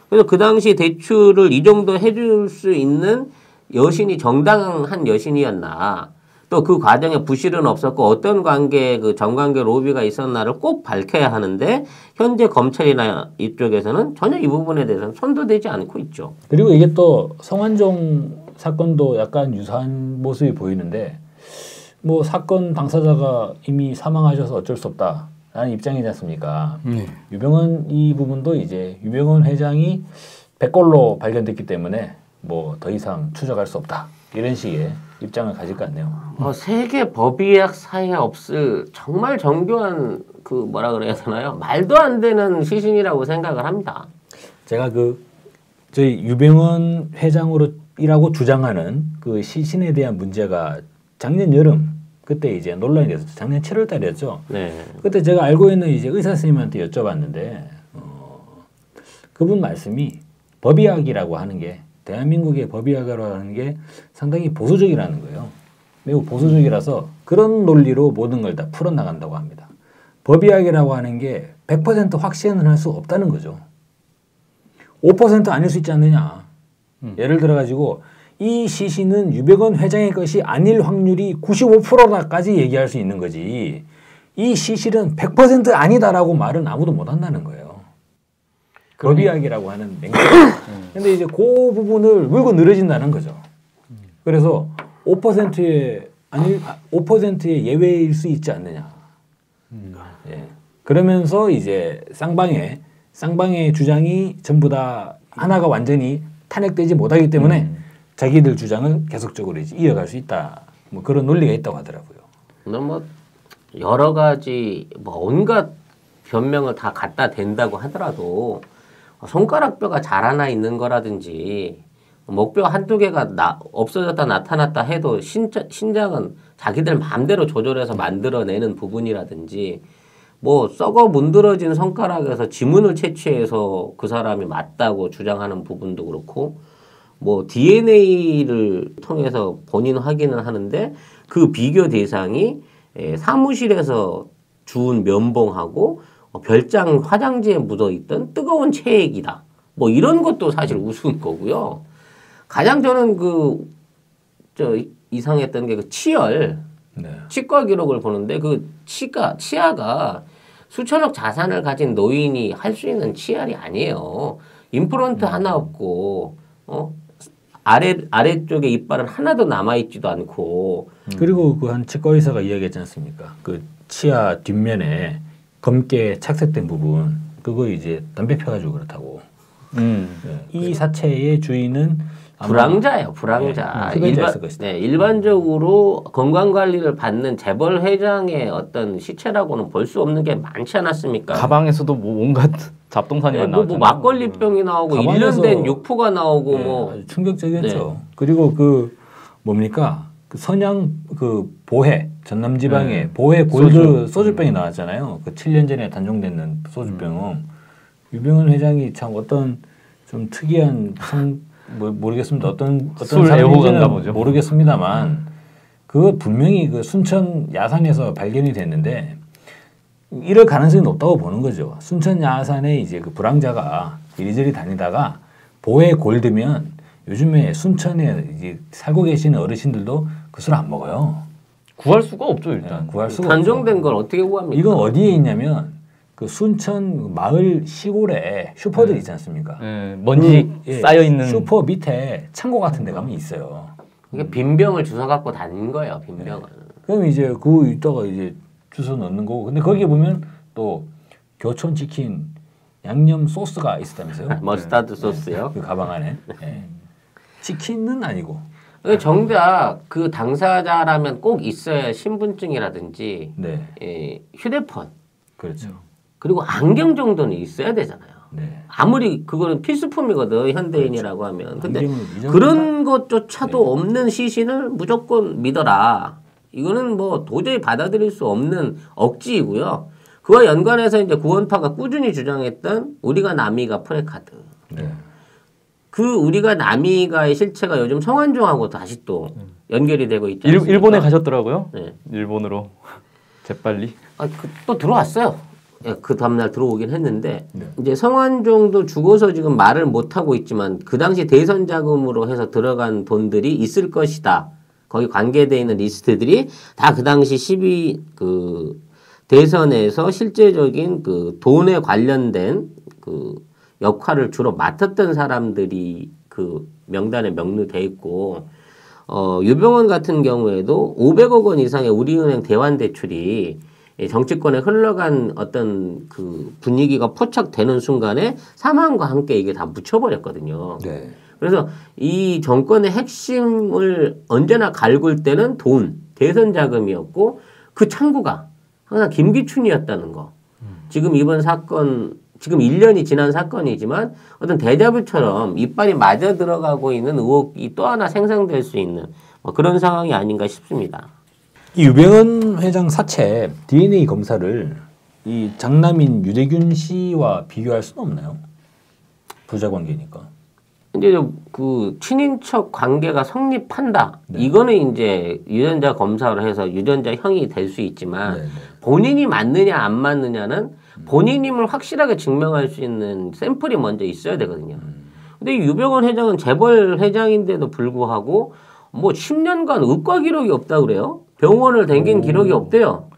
그래서 그 당시 대출을 이 정도 해줄 수 있는 여신이 정당한 여신이었나. 또 그 과정에 부실은 없었고 어떤 관계 그 정관계 로비가 있었나를 꼭 밝혀야 하는데 현재 검찰이나 이쪽에서는 전혀 이 부분에 대해서는 손도 대지 않고 있죠. 그리고 이게 또 성완종 사건도 약간 유사한 모습이 보이는데 뭐 사건 당사자가 이미 사망하셔서 어쩔 수 없다라는 입장이지 않습니까? 유병헌 이 부분도 이제 유병헌 회장이 백골로 발견됐기 때문에 뭐 더 이상 추적할 수 없다 이런 식의 입장을 가질 것 같네요. 세계 법의학 사이에 없을 정말 정교한 그 뭐라 그래야 되나요? 말도 안 되는 시신이라고 생각을 합니다. 제가 그 저희 유병헌 회장으로이라고 주장하는 그 시신에 대한 문제가 작년 여름 그때 이제 논란이 됐었죠. 작년 7월 달이었죠. 네. 그때 제가 알고 있는 이제 의사 선생님한테 여쭤봤는데 그분 말씀이 법의학이라고 하는 게 대한민국의 법의학이라고 하는 게 상당히 보수적이라는 거예요. 매우 보수적이라서 그런 논리로 모든 걸 다 풀어나간다고 합니다. 법의학이라고 하는 게 100% 확신을 할 수 없다는 거죠. 5% 아닐 수 있지 않느냐. 예를 들어가지고 이 시신은 유병헌 회장의 것이 아닐 확률이 95%라까지 얘기할 수 있는 거지. 이 시신은 100% 아니다라고 말은 아무도 못한다는 거예요. 법의학이라고 하는 맹점. 근데 이제 그 부분을 물고 늘어진다는 거죠. 그래서 5%의 예외일 수 있지 않느냐. 예. 그러면서 이제 쌍방의 주장이 전부 다 하나가 완전히 탄핵되지 못하기 때문에 자기들 주장을 계속적으로 이제 이어갈 수 있다. 뭐 그런 논리가 있다고 하더라고요. 뭐 여러 가지 뭐 온갖 변명을 다 갖다 댄다고 하더라도 손가락뼈가 자라나 있는 거라든지 목뼈 한두 개가 없어졌다 나타났다 해도 신장은 자기들 마음대로 조절해서 만들어내는 부분이라든지 뭐 썩어 문드러진 손가락에서 지문을 채취해서 그 사람이 맞다고 주장하는 부분도 그렇고 뭐 DNA를 통해서 본인 확인을 하는데 그 비교 대상이 사무실에서 주운 면봉하고 별장 화장지에 묻어있던 뜨거운 체액이다. 뭐 이런 것도 사실 우스운 거고요. 가장 저는 그 이상했던 게 그 치열, 네. 치과 기록을 보는데 그 치아가 수천억 자산을 가진 노인이 할 수 있는 치열이 아니에요. 임플란트 하나 없고 아래쪽에 이빨은 하나도 남아있지도 않고. 그리고 그 한 치과 의사가 이야기했지 않습니까? 그 치아 뒷면에 검게 착색된 부분 그거 이제 담배 펴가지고 그렇다고. 네. 이 사체의 주인은 불황자예요, 불황자. 일반적으로 건강관리를 받는 재벌 회장의 어떤 시체라고는 볼 수 없는 게 많지 않았습니까? 가방에서도 뭐 온갖 잡동사니만 나왔잖아요. 뭐 막걸리병이 나오고 1년 된 육포가 나오고 뭐 아주 충격적이었죠. 그리고 그 뭡니까? 그 선양 그 보해 전남지방에 보해 골드 소주병이 나왔잖아요. 그 7년 전에 단종된 소주병. 유병헌 회장이 참 어떤 좀 특이한 모르겠습니다. 어떤 사람인지는 모르겠습니다만 그거 분명히 그 순천 야산에서 발견이 됐는데 이럴 가능성이 높다고 보는 거죠. 순천 야산에 이제 그 불황자가 이리저리 다니다가 보해 골드면 요즘에 순천에 이제 살고 계시는 어르신들도 그 술 안 먹어요. 구할 수가 없죠 일단. 네, 구할 수가 단종된 걸 어떻게 구합니까? 이건 어디에 있냐면 그 순천 마을 시골에 슈퍼들 있지 않습니까? 먼지 쌓여 있는 슈퍼 밑에 창고 같은 데 가면 있어요. 이게 빈병을 주워 갖고 다니는 거예요. 빈병을. 그럼 이제 그 이따가 이제 주워 넣는 거고. 근데 거기에 보면 또 교촌 치킨 양념 소스가 있었다면서요? 머스타드 소스요? 그 가방 안에. 치킨은 아니고. 정작 그 당사자라면 꼭 있어야 신분증이라든지 휴대폰. 그렇죠. 그리고 안경 정도는 있어야 되잖아요. 네. 아무리 그거는 필수품이거든 현대인이라고 하면. 근데 그런 것조차도 없는 시신을 무조건 믿어라. 이거는 뭐 도저히 받아들일 수 없는 억지이고요. 그와 연관해서 이제 구원파가 꾸준히 주장했던 우리가 남이가 프레카드. 네. 그 우리가 남이가의 실체가 요즘 성완종하고 다시 또 연결이 되고 있지 않습니까? 일본에 가셨더라고요. 네. 일본으로 재빨리. 또 들어왔어요. 그 다음날 들어오긴 했는데 이제 성완종도 죽어서 지금 말을 못 하고 있지만 그 당시 대선 자금으로 해서 들어간 돈들이 있을 것이다. 거기 관계되어 있는 리스트들이 다 그 당시 그 대선에서 실제적인 그 돈에 관련된 그 역할을 주로 맡았던 사람들이 그 명단에 명료돼 있고 유병헌 같은 경우에도 500억 원 이상의 우리은행 대환 대출이 정치권에 흘러간 어떤 그 분위기가 포착되는 순간에 사망과 함께 이게 다 묻혀버렸거든요. 네. 그래서 이 정권의 핵심을 언제나 갈굴 때는 돈, 대선 자금이었고 그 창구가 항상 김기춘이었다는 거. 지금 이번 사건, 지금 1년이 지난 사건이지만 어떤 데자뷰처럼 이빨이 맞아 들어가고 있는 의혹이 또 하나 생성될 수 있는 그런 상황이 아닌가 싶습니다. 이 유병헌 회장 사체 DNA 검사를 이 장남인 유대균 씨와 비교할 수는 없나요? 부자 관계니까. 이제 그 친인척 관계가 성립한다. 이거는 이제 유전자 검사를 해서 유전자형이 될 수 있지만 본인이 맞느냐 안 맞느냐는 본인임을 확실하게 증명할 수 있는 샘플이 먼저 있어야 되거든요. 근데 유병헌 회장은 재벌 회장인데도 불구하고 뭐 10년간 의과 기록이 없다 그래요. 병원을 댕긴 기록이 없대요.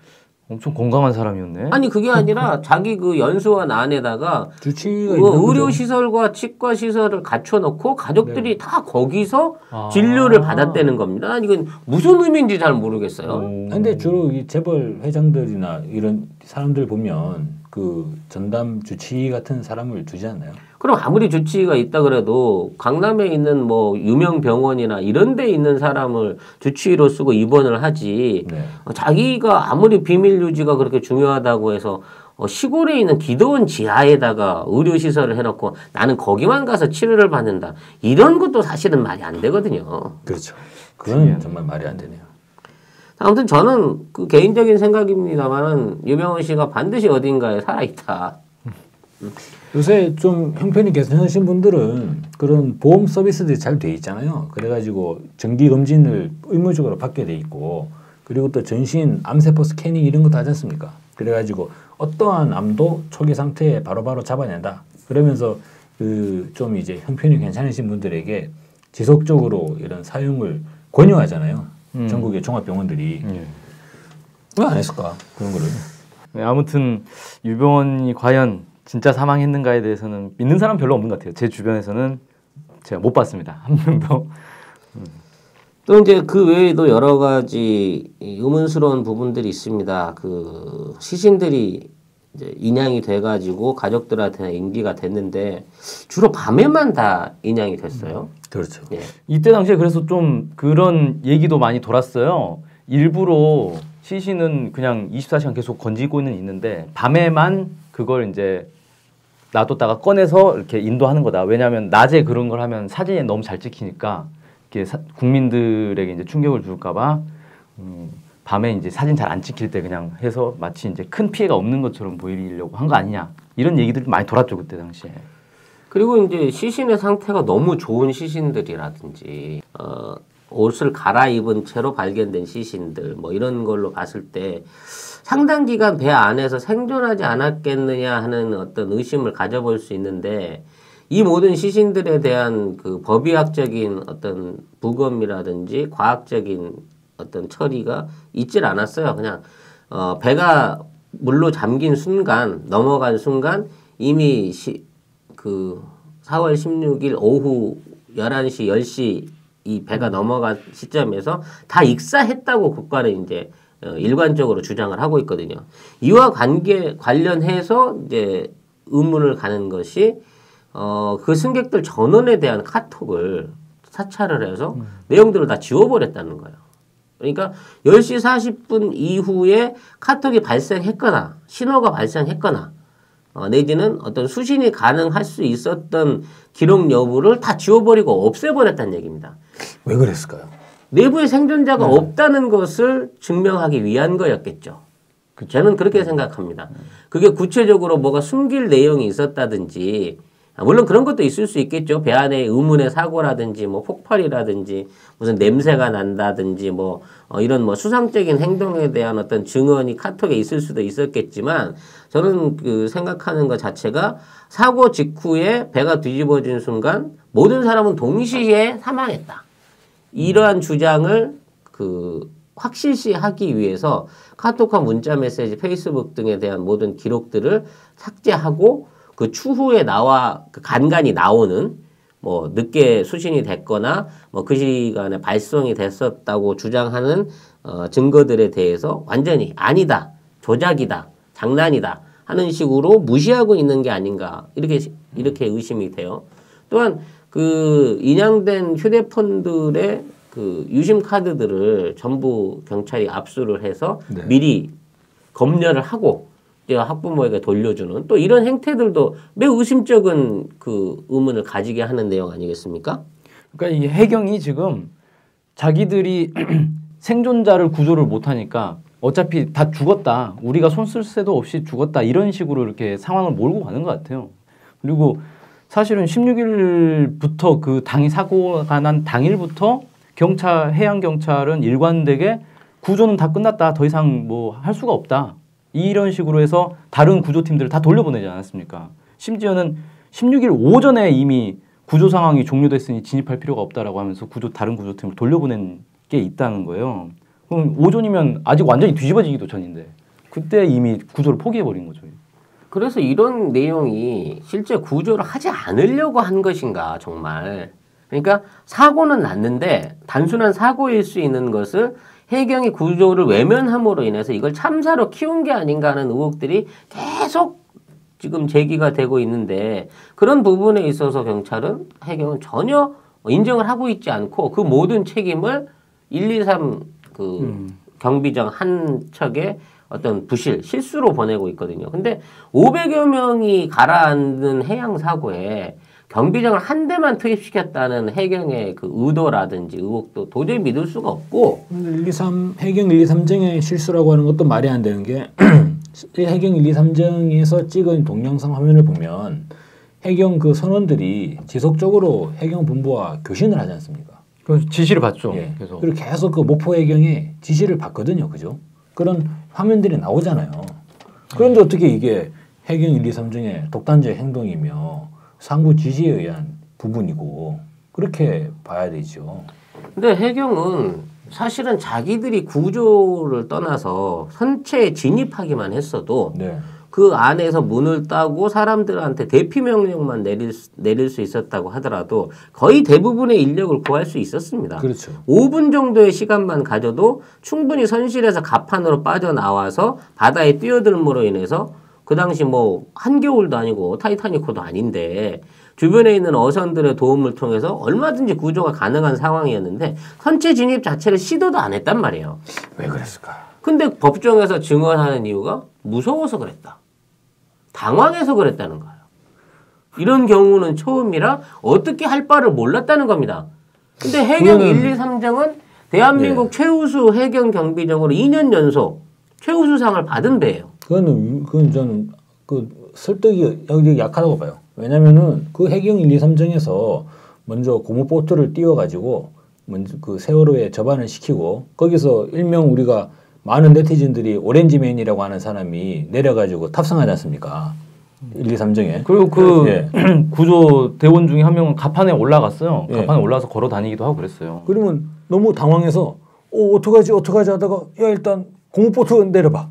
엄청 건강한 사람이었네. 아니 그게 아니라 자기 그 연수원 안에다가 주치의가 의료 시설과 치과 시설을 갖춰놓고 가족들이 다 거기서 진료를 받았다는 겁니다. 이건 무슨 의미인지 잘 모르겠어요. 근데 주로 이 재벌 회장들이나 이런 사람들 보면 그 전담 주치의 같은 사람을 두지 않나요? 그럼 아무리 주치의가 있다 그래도 강남에 있는 뭐 유명 병원이나 이런 데 있는 사람을 주치의로 쓰고 입원을 하지. 자기가 아무리 비밀 유지가 그렇게 중요하다고 해서 시골에 있는 기도원 지하에다가 의료시설을 해놓고 나는 거기만 가서 치료를 받는다. 이런 것도 사실은 말이 안 되거든요. 그렇죠. 그건 정말 말이 안 되네요. 아무튼 저는 그 개인적인 생각입니다만은 유병헌 씨가 반드시 어딘가에 살아있다. 요새 좀 형편이 개선하신 분들은 그런 보험 서비스들이 잘 돼 있잖아요. 그래가지고 정기 검진을 의무적으로 받게 돼 있고 그리고 또 전신 암세포 스캐닝 이런 것도 하지 않습니까? 그래가지고 어떠한 암도 초기 상태에 바로바로 잡아낸다. 그러면서 그 좀 이제 형편이 괜찮으신 분들에게 지속적으로 이런 사용을 권유하잖아요. 전국의 종합병원들이. 왜 안 했을까? 그런 거를. 네, 아무튼 유병원이 과연 진짜 사망했는가에 대해서는 믿는 사람 별로 없는 것 같아요. 제 주변에서는 제가 못 봤습니다. 한 명도. 또 이제 그 외에도 여러 가지 의문스러운 부분들이 있습니다. 그 시신들이 이제 인양이 돼가지고 가족들한테 인지가 됐는데 주로 밤에만 다 인양이 됐어요. 그렇죠. 예. 이때 당시에 그래서 좀 그런 얘기도 많이 돌았어요. 일부러 시신은 그냥 24시간 계속 건지고는 있는데 밤에만 그걸 이제 놔뒀다가 꺼내서 이렇게 인도하는 거다. 왜냐하면 낮에 그런 걸 하면 사진에 너무 잘 찍히니까 이게 국민들에게 이제 충격을 줄까봐 밤에 이제 사진 잘 안 찍힐 때 그냥 해서 마치 이제 큰 피해가 없는 것처럼 보이려고 한 거 아니냐 이런 얘기들이 많이 돌았죠 그때 당시에. 그리고 이제 시신의 상태가 너무 좋은 시신들이라든지 옷을 갈아입은 채로 발견된 시신들 뭐 이런 걸로 봤을 때 상당 기간 배 안에서 생존하지 않았겠느냐 하는 어떤 의심을 가져볼 수 있는데 이 모든 시신들에 대한 그 법의학적인 어떤 부검이라든지 과학적인 어떤 처리가 있질 않았어요. 그냥 배가 물로 잠긴 순간 넘어간 순간 이미 그 4월 16일 오후 11시 10시 이 배가 넘어간 시점에서 다 익사했다고 국가는 이제 일관적으로 주장을 하고 있거든요. 이와 관련해서 이제 의문을 가는 것이 그 승객들 전원에 대한 카톡을 사찰을 해서 내용들을 다 지워버렸다는 거예요. 그러니까 10시 40분 이후에 카톡이 발생했거나 신호가 발생했거나 내지는 어떤 수신이 가능할 수 있었던 기록 여부를 다 지워버리고 없애버렸다는 얘기입니다. 왜 그랬을까요? 내부에 생존자가 없다는 것을 증명하기 위한 거였겠죠. 저는 그렇게 생각합니다. 그게 구체적으로 뭐가 숨길 내용이 있었다든지 물론 그런 것도 있을 수 있겠죠. 배 안에 의문의 사고라든지 뭐 폭발이라든지 무슨 냄새가 난다든지 뭐 이런 뭐 수상적인 행동에 대한 어떤 증언이 카톡에 있을 수도 있었겠지만 저는 그 생각하는 것 자체가 사고 직후에 배가 뒤집어진 순간 모든 사람은 동시에 사망했다. 이러한 주장을 그 확실시하기 위해서 카톡과 문자 메시지, 페이스북 등에 대한 모든 기록들을 삭제하고 그 추후에 그 간간히 나오는 뭐 늦게 수신이 됐거나 뭐 그 시간에 발송이 됐었다고 주장하는 증거들에 대해서 완전히 아니다, 조작이다, 장난이다 하는 식으로 무시하고 있는 게 아닌가 이렇게 의심이 돼요. 또한 그 인양된 휴대폰들의 그 유심 카드들을 전부 경찰이 압수를 해서 네. 미리 검열을 하고 학부모에게 돌려주는 또 이런 행태들도 매우 의심적인 그 의문을 가지게 하는 내용 아니겠습니까? 그러니까 이 해경이 지금 자기들이 생존자를 구조를 못하니까 어차피 다 죽었다. 우리가 손 쓸 새도 없이 죽었다. 이런 식으로 이렇게 상황을 몰고 가는 것 같아요. 그리고 사실은 16일부터 그 사고가 난 당일부터 해양경찰은 일관되게 구조는 다 끝났다. 더 이상 뭐 할 수가 없다. 이런 식으로 해서 다른 구조팀들을 다 돌려보내지 않았습니까? 심지어는 16일 오전에 이미 구조 상황이 종료됐으니 진입할 필요가 없다라고 하면서 다른 구조팀을 돌려보낸 게 있다는 거예요. 그럼 오전이면 아직 완전히 뒤집어지기도 전인데 그때 이미 구조를 포기해버린 거죠. 그래서 이런 내용이 실제 구조를 하지 않으려고 한 것인가 정말. 그러니까 사고는 났는데 단순한 사고일 수 있는 것을 해경이 구조를 외면함으로 인해서 이걸 참사로 키운 게 아닌가 하는 의혹들이 계속 지금 제기가 되고 있는데 그런 부분에 있어서 해경은 전혀 인정을 하고 있지 않고 그 모든 책임을 123 경비정 한 척의 어떤 실수로 보내고 있거든요. 근데 500여 명이 가라앉는 해양 사고에 경비정을 한 대만 투입시켰다는 해경의 그 의도라든지 의혹도 도저히 믿을 수가 없고 해경 1, 2, 3정의 실수라고 하는 것도 말이 안 되는 게 해경 1, 2, 3정에서 찍은 동영상 화면을 보면 해경 그 선원들이 지속적으로 해경 본부와 교신을 하지 않습니까? 그 지시를 받죠. 예. 그리고 계속 그 목포 해경에 지시를 받거든요. 그죠? 그런 화면들이 나오잖아요. 그런데 어떻게 이게 해경 1, 2, 3정의 독단적 행동이며 상부 지시에 의한 부분이고 그렇게 봐야 되죠. 근데 해경은 사실은 자기들이 구조를 떠나서 선체에 진입하기만 했어도 네. 그 안에서 문을 따고 사람들한테 대피 명령만 내릴 수 있었다고 하더라도 거의 대부분의 인력을 구할 수 있었습니다. 그렇죠. 5분 정도의 시간만 가져도 충분히 선실에서 갑판으로 빠져나와서 바다에 뛰어들므로 인해서 그 당시 뭐 한겨울도 아니고 타이타닉호도 아닌데 주변에 있는 어선들의 도움을 통해서 얼마든지 구조가 가능한 상황이었는데 선체 진입 자체를 시도도 안 했단 말이에요. 왜 그랬을까? 근데 법정에서 증언하는 이유가 무서워서 그랬다. 당황해서 그랬다는 거예요. 이런 경우는 처음이라 어떻게 할 바를 몰랐다는 겁니다. 근데 해경 1, 2, 3정은 대한민국 최우수 해경 경비정으로 2년 연속 최우수상을 받은 배예요. 그건 저는 그 설득이 여기 약하다고 봐요. 왜냐면은 그 해경 1, 2, 3정에서 먼저 고무보트를 띄워가지고 먼저 그 세월호에 접안을 시키고 거기서 일명 우리가 많은 네티즌들이 오렌지맨이라고 하는 사람이 내려가지고 탑승하지 않습니까? 1, 2, 3정에. 그리고 그 구조 대원 중에 한 명은 갑판에 올라갔어요. 갑판에 올라가서 걸어 다니기도 하고 그랬어요. 그러면 너무 당황해서 어떡하지 하다가 야 일단 고무보트 내려봐.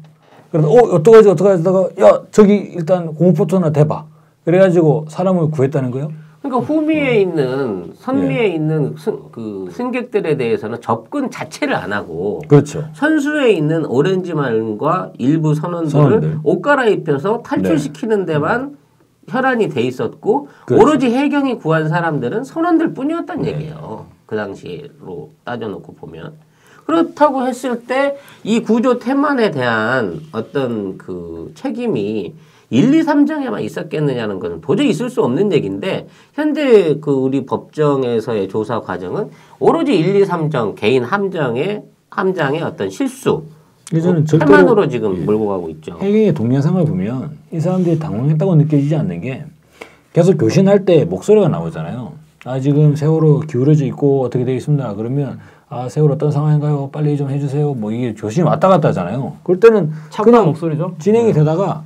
그래서 어떡하지 하다가 야 저기 일단 고무보트 하나 대봐. 그래가지고 사람을 구했다는 거예요? 그러니까 후미에 있는 선미에 있는 그 승객들에 대해서는 접근 자체를 안 하고 그렇죠. 선수에 있는 오렌지만과 일부 선원들을 옷 갈아입혀서 탈출시키는 데만 혈안이 돼 있었고 그렇죠. 오로지 해경이 구한 사람들은 선원들 뿐이었단 얘기예요. 그 당시로 따져놓고 보면. 그렇다고 했을 때 이 구조 태만에 대한 어떤 그 책임이 1, 2, 3정에만 있었겠느냐는 것은 도저히 있을 수 없는 얘기인데 현재 그 우리 법정에서의 조사 과정은 오로지 1, 2, 3정 개인 함장의 어떤 실수 태만으로 지금 몰고 가고 있죠. 해경의 동영상을 보면 이 사람들이 당황했다고 느껴지지 않는 게 계속 교신할 때 목소리가 나오잖아요. 아 지금 세월호 기울어져 있고 어떻게 되어 있습니다. 그러면 아 세월호 어떤 상황인가요? 빨리 좀 해주세요. 뭐 이게 교신이 왔다 갔다 하잖아요. 그럴 때는 차분한 목소리죠. 진행이 되다가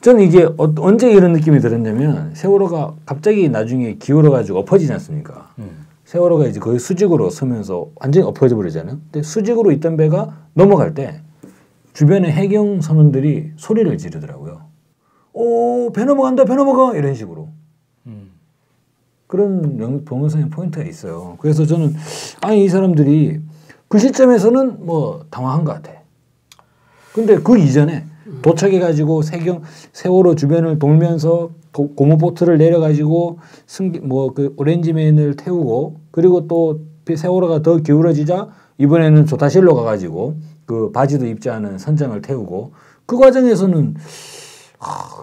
저는 이게 언제 이런 느낌이 들었냐면 세월호가 갑자기 나중에 기울어가지고 엎어지지 않습니까? 세월호가 이제 거의 수직으로 서면서 완전히 엎어져 버리잖아요. 근데 수직으로 있던 배가 넘어갈 때 주변에 해경 선원들이 소리를 지르더라고요. 오, 배 넘어간다, 배 넘어가 이런 식으로. 그런 동영상의 포인트가 있어요. 그래서 저는 아니 이 사람들이 그 시점에서는 뭐 당황한 것 같아. 근데 그 이전에 도착해가지고 세월호 주변을 돌면서 고무보트를 내려가지고 그 오렌지맨을 태우고 그리고 또 세월호가 더 기울어지자 이번에는 조타실로 가가지고 그 바지도 입지 않은 선장을 태우고 그 과정에서는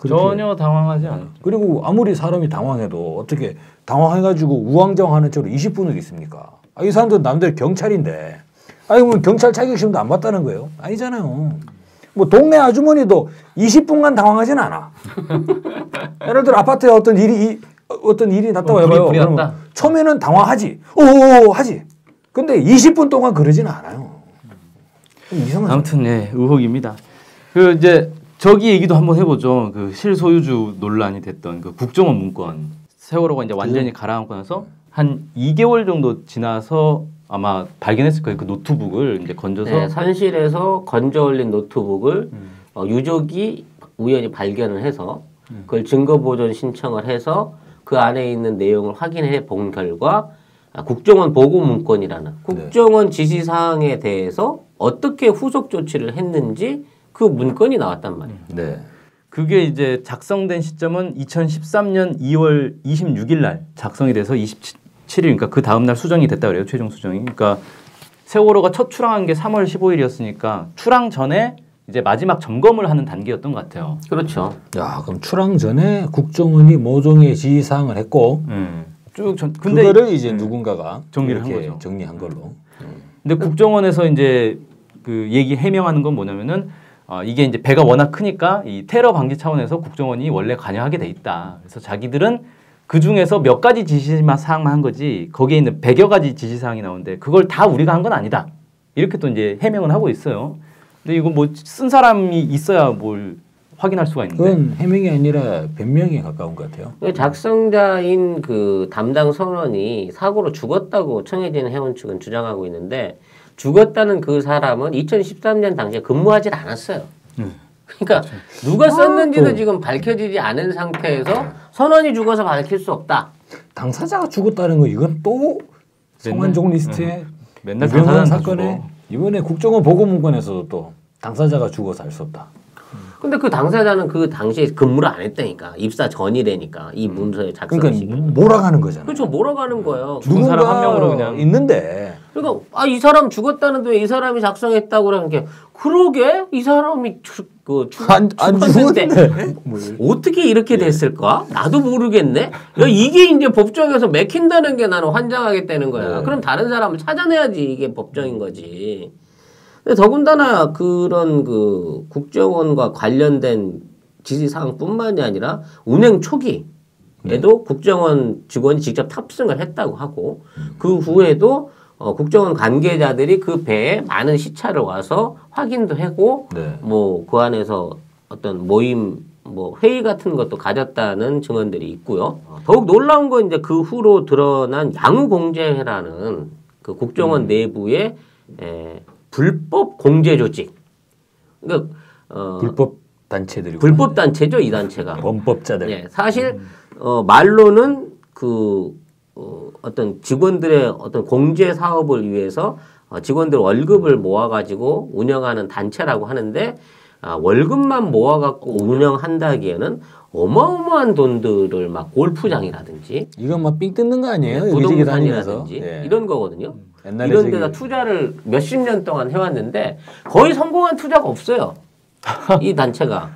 전혀 당황하지 않았죠. 그리고 아무리 사람이 당황해도 어떻게 당황해가지고 우왕좌왕하는 채로 20분을 있습니까? 이 사람들은 남들 경찰인데 아니 뭐 경찰 자격시험도 안 봤다는 거예요? 아니잖아요. 뭐 동네 아주머니도 20분간 당황하진 않아. 예를 들어 아파트에 어떤 일이 났다고 해봐요. 그러면 처음에는 당황하지. 하지. 근데 20분 동안 그러지는 않아요. 이상하죠. 아무튼 의혹입니다. 그 이제 저기 얘기도 한번 해보죠. 그 실소유주 논란이 됐던 그 국정원 문건. 세월호가 이제 완전히 가라앉고 나서 한 2개월 정도 지나서 아마 발견했을 거예요. 그 노트북을 이제 건져서 선실에서 건져 올린 노트북을 유족이 우연히 발견을 해서 그걸 증거 보존 신청을 해서 그 안에 있는 내용을 확인해 본 결과 국정원 보고 문건이라는 국정원 지시 사항에 대해서 어떻게 후속 조치를 했는지 그 문건이 나왔단 말이에요. 네. 그게 이제 작성된 시점은 2013년 2월 26일 날 작성이 돼서 27일 그러니까 그 다음 날 수정이 됐다 그래요. 최종 수정이. 그러니까 세월호가 첫 출항한 게 3월 15일이었으니까 출항 전에 이제 마지막 점검을 하는 단계였던 것 같아요. 그렇죠. 야, 그럼 출항 전에 국정원이 모종의 지시 사항을 했고 근데 그거를 이제 누군가가 정리를 한 거죠. 정리한 걸로. 근데 국정원에서 이제 그 얘기 해명하는 건 뭐냐면은 이게 이제 배가 워낙 크니까 이 테러 방지 차원에서 국정원이 원래 관여하게 돼 있다. 그래서 자기들은 그 중에서 몇 가지 지시만 사항만 한 거지 거기에 있는 100여 가지 지시 사항이 나오는데 그걸 다 우리가 한 건 아니다. 이렇게 또 이제 해명을 하고 있어요. 근데 이거 뭐 쓴 사람이 있어야 뭘 확인할 수가 있는데. 그건 해명이 아니라 변명에 가까운 것 같아요. 작성자인 그 담당 선원이 사고로 죽었다고 청해진 회원 측은 주장하고 있는데 죽었다는 그 사람은 2013년 당시에 근무하지 않았어요. 그러니까 누가 썼는지도 지금 밝혀지지 않은 상태에서 선원이 죽어서 밝힐 수 없다. 당사자가 죽었다는 거 이건 또 성완종 리스트에 맨날 유명한 사건에 이번에 국정원 보고문건에서도 또 당사자가 죽어서 알 수 없다. 근데 그 당사자는 그 당시에 근무를 안 했다니까. 입사 전이라니까. 이 문서에 작성식. 그러니까 몰아가는 거잖아요. 그렇죠. 몰아가는 거예요. 죽은 사람 한 명으로 그냥 있는데. 그러니까 이 사람 죽었다는데 왜 이 사람이 작성했다고 그러는 게 그러게 이 사람이 안 죽었는데 어떻게 이렇게 됐을까? 나도 모르겠네. 야, 이게 이제 법정에서 맥힌다는 게 나는 환장하겠다는 거야. 네. 그럼 다른 사람을 찾아내야지 이게 법정인 거지. 근데 더군다나 그런 그 국정원과 관련된 지시사항뿐만이 아니라 운행 초기에도 국정원 직원이 직접 탑승을 했다고 하고 그 후에도 국정원 관계자들이 그 배에 많은 시차를 와서 확인도 하고 네. 뭐 그 안에서 어떤 모임 뭐 회의 같은 것도 가졌다는 증언들이 있고요. 더욱 놀라운 건 이제 그 후로 드러난 양우공제회라는 그 국정원 내부의 불법 공제 조직. 그러니까 불법 단체들이 불법 단체죠, 이 단체가. 범법자들. 네, 사실 말로는 그 어떤 직원들의 어떤 공제 사업을 위해서 직원들 월급을 모아가지고 운영하는 단체라고 하는데 월급만 모아갖고 운영한다기에는 어마어마한 돈들을 막 골프장이라든지 이건 막 삥 뜯는 거 아니에요? 부동산이라든지 네. 이런 거거든요. 옛날에 이런 데다 투자를 몇십 년 동안 해왔는데 거의 성공한 투자가 없어요. 이 단체가.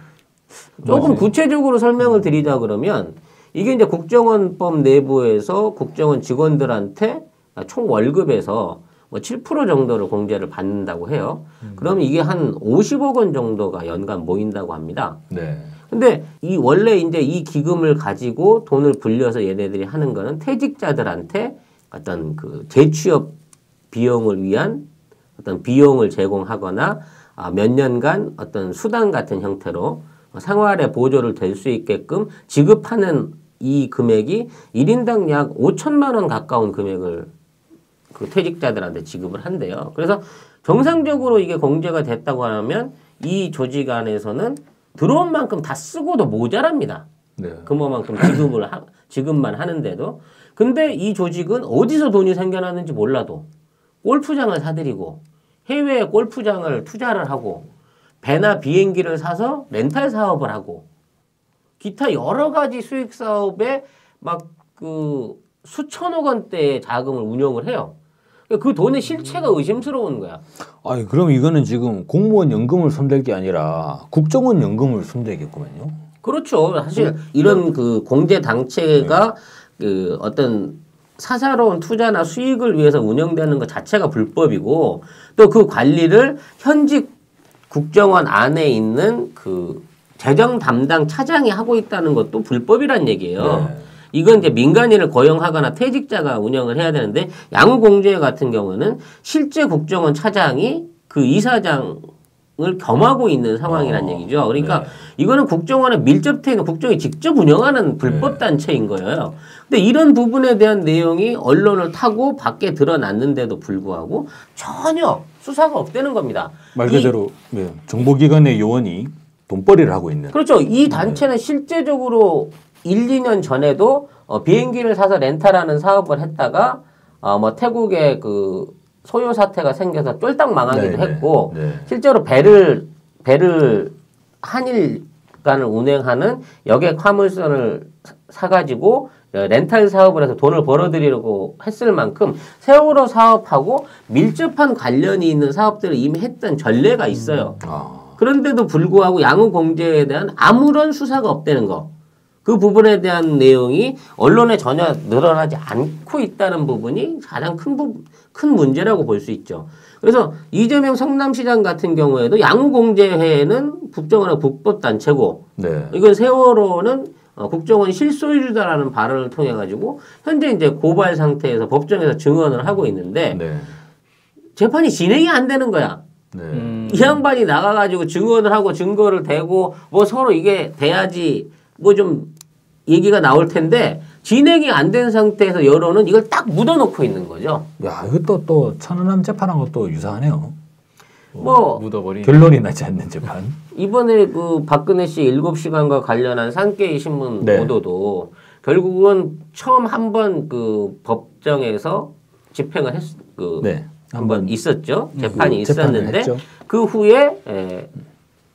조금 구체적으로 설명을 드리자 그러면 이게 이제 국정원법 내부에서 국정원 직원들한테 총 월급에서 뭐 7% 정도를 공제를 받는다고 해요. 그러면 이게 한 50억 원 정도가 연간 모인다고 합니다. 네. 근데 이 원래 이제 이 기금을 가지고 돈을 불려서 얘네들이 하는 거는 퇴직자들한테 어떤 그 재취업 비용을 위한 어떤 비용을 제공하거나 몇 년간 어떤 수당 같은 형태로 생활에 보조를 될 수 있게끔 지급하는 이 금액이 1인당 약 5천만 원 가까운 금액을 그 퇴직자들한테 지급을 한대요. 그래서 정상적으로 이게 공제가 됐다고 하면 이 조직 안에서는 들어온 만큼 다 쓰고도 모자랍니다. 네. 그만큼 지급만 하는데도. 근데 이 조직은 어디서 돈이 생겨났는지 몰라도 골프장을 사들이고 해외에 골프장을 투자를 하고 배나 비행기를 사서 렌탈 사업을 하고 기타 여러 가지 수익 사업에 막 그 수천억 원대의 자금을 운용을 해요. 그 돈의 실체가 의심스러운 거야. 아니 그럼 이거는 지금 공무원 연금을 손댈 게 아니라 국정원 연금을 손대겠구만요. 그렇죠. 사실 이런 그 공제 단체가 그 어떤 사사로운 투자나 수익을 위해서 운영되는 것 자체가 불법이고 또 그 관리를 현직 국정원 안에 있는 그 재정 담당 차장이 하고 있다는 것도 불법이란 얘기예요. 네. 이건 이제 민간인을 고용하거나 퇴직자가 운영을 해야 되는데 양우공제 같은 경우는 실제 국정원 차장이 그 이사장을 겸하고 있는 상황이란 얘기죠. 그러니까 네. 이거는 국정원에 밀접해 있는 국정이 직접 운영하는 불법 단체인 거예요. 근데 이런 부분에 대한 내용이 언론을 타고 밖에 드러났는데도 불구하고 전혀 수사가 없다는 겁니다. 말 그대로 정보기관의 요원이 돈벌이를 하고 있는. 그렇죠. 이 단체는 실제적으로 1, 2년 전에도 비행기를 사서 렌탈하는 사업을 했다가 뭐 태국에 그 소요 사태가 생겨서 쫄딱 망하기도 했고 실제로 배를 한일간을 운행하는 여객 화물선을 사가지고 렌탈 사업을 해서 돈을 벌어들이려고 했을 만큼 세월호 사업하고 밀접한 관련이 있는 사업들을 이미 했던 전례가 있어요. 그런데도 불구하고 양우공제에 대한 아무런 수사가 없다는 거. 그 부분에 대한 내용이 언론에 전혀 늘어나지 않고 있다는 부분이 가장 큰 문제라고 볼 수 있죠. 그래서 이재명 성남시장 같은 경우에도 양우공제회는 국정원의 불법단체고 이건 세월호는 국정원 실소유주다라는 발언을 통해 가지고 현재 이제 고발 상태에서 법정에서 증언을 하고 있는데 재판이 진행이 안 되는 거야. 이 양반이 나가가지고 증언을 하고 증거를 대고 뭐 서로 이게 돼야지 뭐 좀 얘기가 나올 텐데 진행이 안 된 상태에서 여론은 이걸 딱 묻어놓고 있는 거죠. 야, 이것도 또 천안함 재판하고 또 유사하네요. 뭐 묻어버린 결론이 나지 않는 재판. 이번에 그 박근혜 씨 7시간과 관련한 산케이 신문 네. 보도도 결국은 처음 한번 그 법정에서 집행을 네. 한번 있었죠. 재판이 있었는데 했죠. 그 후에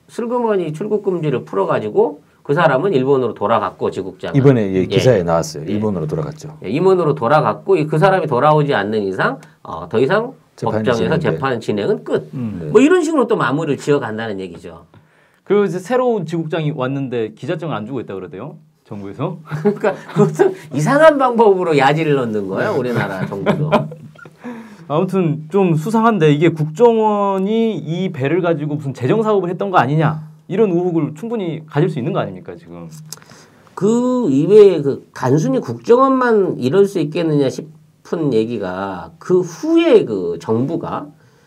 슬그머니 출국 금지를 풀어가지고 그 사람은 일본으로 돌아갔고 지국장은 이번에 기사에 나왔어요. 일본으로 돌아갔죠. 일본으로 돌아갔고 그 사람이 돌아오지 않는 이상 더 이상 법정에서 진행돼. 재판 진행은 끝. 뭐 이런 식으로 또 마무리를 지어간다는 얘기죠. 그리고 이제 새로운 지국장이 왔는데 기자증을 안 주고 있다 그러대요. 정부에서. 그러니까 그것은 이상한 방법으로 야지를 넣는 거예요. 우리나라 정부도. 아무튼 좀 수상한데 이게 국정원이 이 배를 가지고 무슨 재정 사업을 했던 거 아니냐 이런 의혹을 충분히 가질 수 있는 거 아닙니까 지금? 그 이외에 그 단순히 국정원만 이럴 수 있겠느냐 싶은 얘기가 그 후에 그 정부가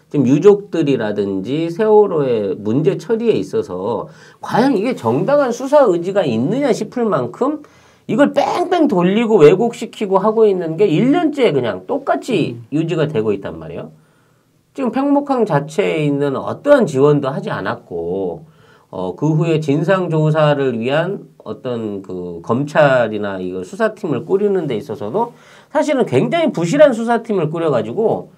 지금 유족들이라든지 세월호의 문제 처리에 있어서 과연 이게 정당한 수사 의지가 있느냐 싶을 만큼 이걸 뺑뺑 돌리고 왜곡시키고 하고 있는 게 1년째 그냥 똑같이 유지가 되고 있단 말이에요. 지금 팽목항 자체에 있는 어떠한 지원도 하지 않았고 그 후에 진상조사를 위한 어떤 그 검찰이나 이거 수사팀을 꾸리는 데 있어서도 사실은 굉장히 부실한 수사팀을 꾸려가지고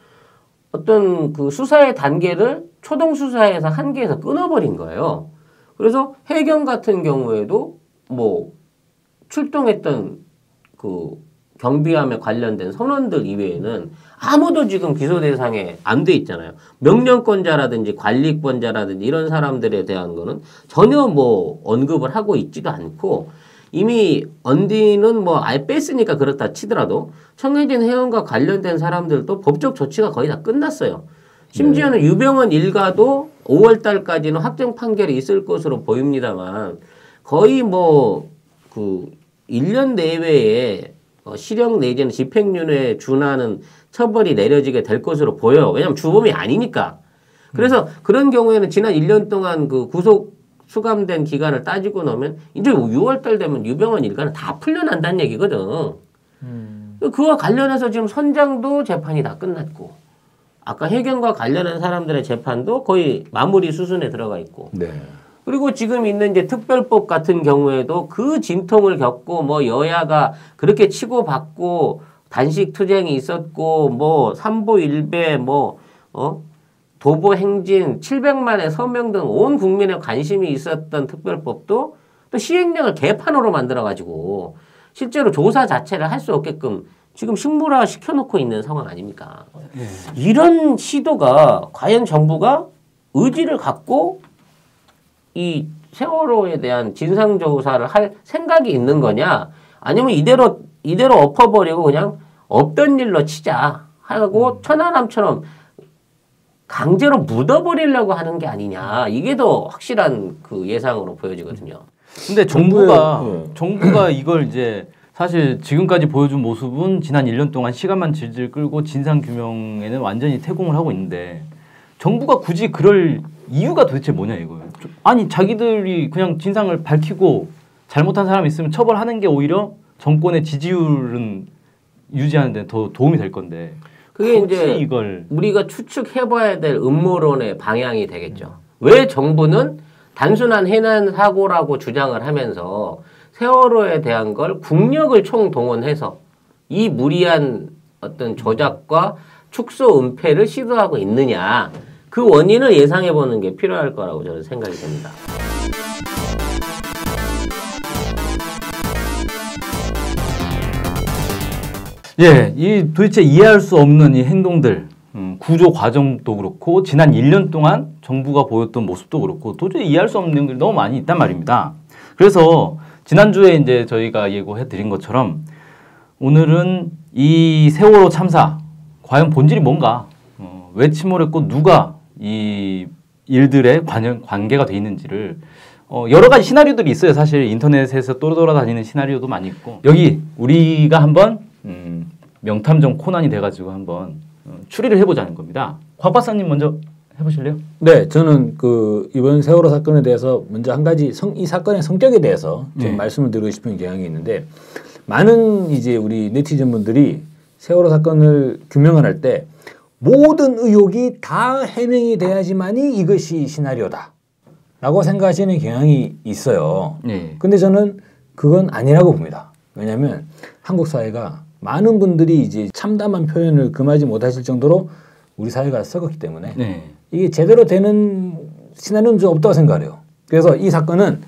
어떤 그 수사의 단계를 초동 수사에서 한계에서 끊어버린 거예요. 그래서 해경 같은 경우에도 뭐 출동했던 그 경비함에 관련된 선원들 이외에는 아무도 지금 기소 대상에 안 돼 있잖아요. 명령권자라든지 관리권자라든지 이런 사람들에 대한 거는 전혀 뭐 언급을 하고 있지도 않고 이미 언디는 뭐 아예 뺐으니까 그렇다 치더라도 청해진 해운과 관련된 사람들도 법적 조치가 거의 다 끝났어요. 심지어는 유병헌 일가도 5월 달까지는 확정 판결이 있을 것으로 보입니다만 거의 뭐 그 1년 내외에 실형 내지는 집행유예에 준하는 처벌이 내려지게 될 것으로 보여요. 왜냐하면 주범이 아니니까. 그래서 그런 경우에는 지난 1년 동안 그 구속 수감된 기간을 따지고 나면 이제 6월 달 되면 유병헌 일가는 다 풀려난다는 얘기거든. 그와 관련해서 지금 선장도 재판이 다 끝났고 아까 해경과 관련한 사람들의 재판도 거의 마무리 수순에 들어가 있고 네. 그리고 지금 있는 이제 특별법 같은 경우에도 그 진통을 겪고 뭐 여야가 그렇게 치고받고 단식 투쟁이 있었고 뭐 삼보일배 뭐 도보 행진 700만의 서명 등 온 국민의 관심이 있었던 특별법도 또 시행령을 개판으로 만들어 가지고 실제로 조사 자체를 할 수 없게끔 지금 식물화 시켜놓고 있는 상황 아닙니까? 이런 시도가 과연 정부가 의지를 갖고 이 세월호에 대한 진상조사를 할 생각이 있는 거냐 아니면 이대로 엎어버리고 그냥 없던 일로 치자 하고 천안함처럼 강제로 묻어버리려고 하는 게 아니냐 이게 더 확실한 그 예상으로 보여지거든요. 근데 정부가 이걸 이제 사실 지금까지 보여준 모습은 지난 1년 동안 시간만 질질 끌고 진상규명에는 완전히 태공을 하고 있는데 정부가 굳이 그럴 이유가 도대체 뭐냐 이거예요. 아니 자기들이 그냥 진상을 밝히고 잘못한 사람이 있으면 처벌하는 게 오히려 정권의 지지율은 유지하는 데 더 도움이 될 건데 그게 이제 이걸 우리가 추측해봐야 될 음모론의 방향이 되겠죠. 왜 정부는 단순한 해난 사고라고 주장을 하면서 세월호에 대한 걸 국력을 총동원해서 이 무리한 어떤 조작과 축소 은폐를 시도하고 있느냐 그 원인을 예상해보는 게 필요할 거라고 저는 생각이 됩니다. 예, 이 도대체 이해할 수 없는 이 행동들, 구조 과정도 그렇고 지난 1년 동안 정부가 보였던 모습도 그렇고 도저히 이해할 수 없는 내용들이 너무 많이 있단 말입니다. 그래서 지난주에 이제 저희가 예고해 드린 것처럼 오늘은 이 세월호 참사 과연 본질이 뭔가, 왜 침몰했고 누가 이 일들에 관계가 돼 있는지를 여러 가지 시나리오들이 있어요. 사실 인터넷에서 돌아다니는 시나리오도 많이 있고 여기 우리가 한번 명탐정 코난이 돼가지고 한번 추리를 해보자는 겁니다. 곽 박사님 먼저 해보실래요? 네, 저는 그 이번 세월호 사건에 대해서 먼저 한 가지 이 사건의 성격에 대해서 좀 말씀을 드리고 싶은 경향이 있는데 많은 이제 우리 네티즌 분들이 세월호 사건을 규명을 할 때 모든 의혹이 다 해명이 돼야지만이 이것이 시나리오다라고 생각하시는 경향이 있어요. 근데 저는 그건 아니라고 봅니다. 왜냐하면 한국 사회가 많은 분들이 이제 참담한 표현을 금하지 못하실 정도로 우리 사회가 썩었기 때문에 이게 제대로 되는 시나리오는 좀 없다고 생각해요. 그래서 이 사건은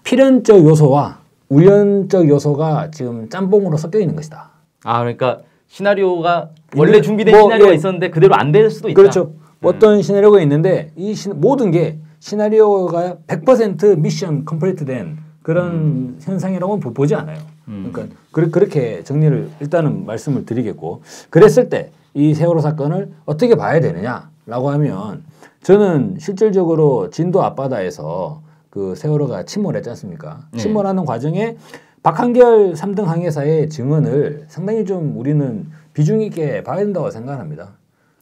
필연적 요소와 우연적 요소가 지금 짬뽕으로 섞여 있는 것이다. 아, 그러니까 시나리오가 원래 준비된 시나리오가 있었는데 그대로 안 될 수도 있다. 그렇죠. 어떤 시나리오가 있는데 이 모든 게 시나리오가 100% 미션 컴플리트된 그런 현상이라고 보지 않아요. 그러니까 그렇게 정리를 일단은 말씀을 드리겠고 그랬을 때 이 세월호 사건을 어떻게 봐야 되느냐라고 하면 저는 실질적으로 진도 앞바다에서 그 세월호가 침몰했지 않습니까? 침몰하는 과정에 박한결 3등 항해사의 증언을 상당히 좀 우리는 비중 있게 봐야 된다고 생각합니다.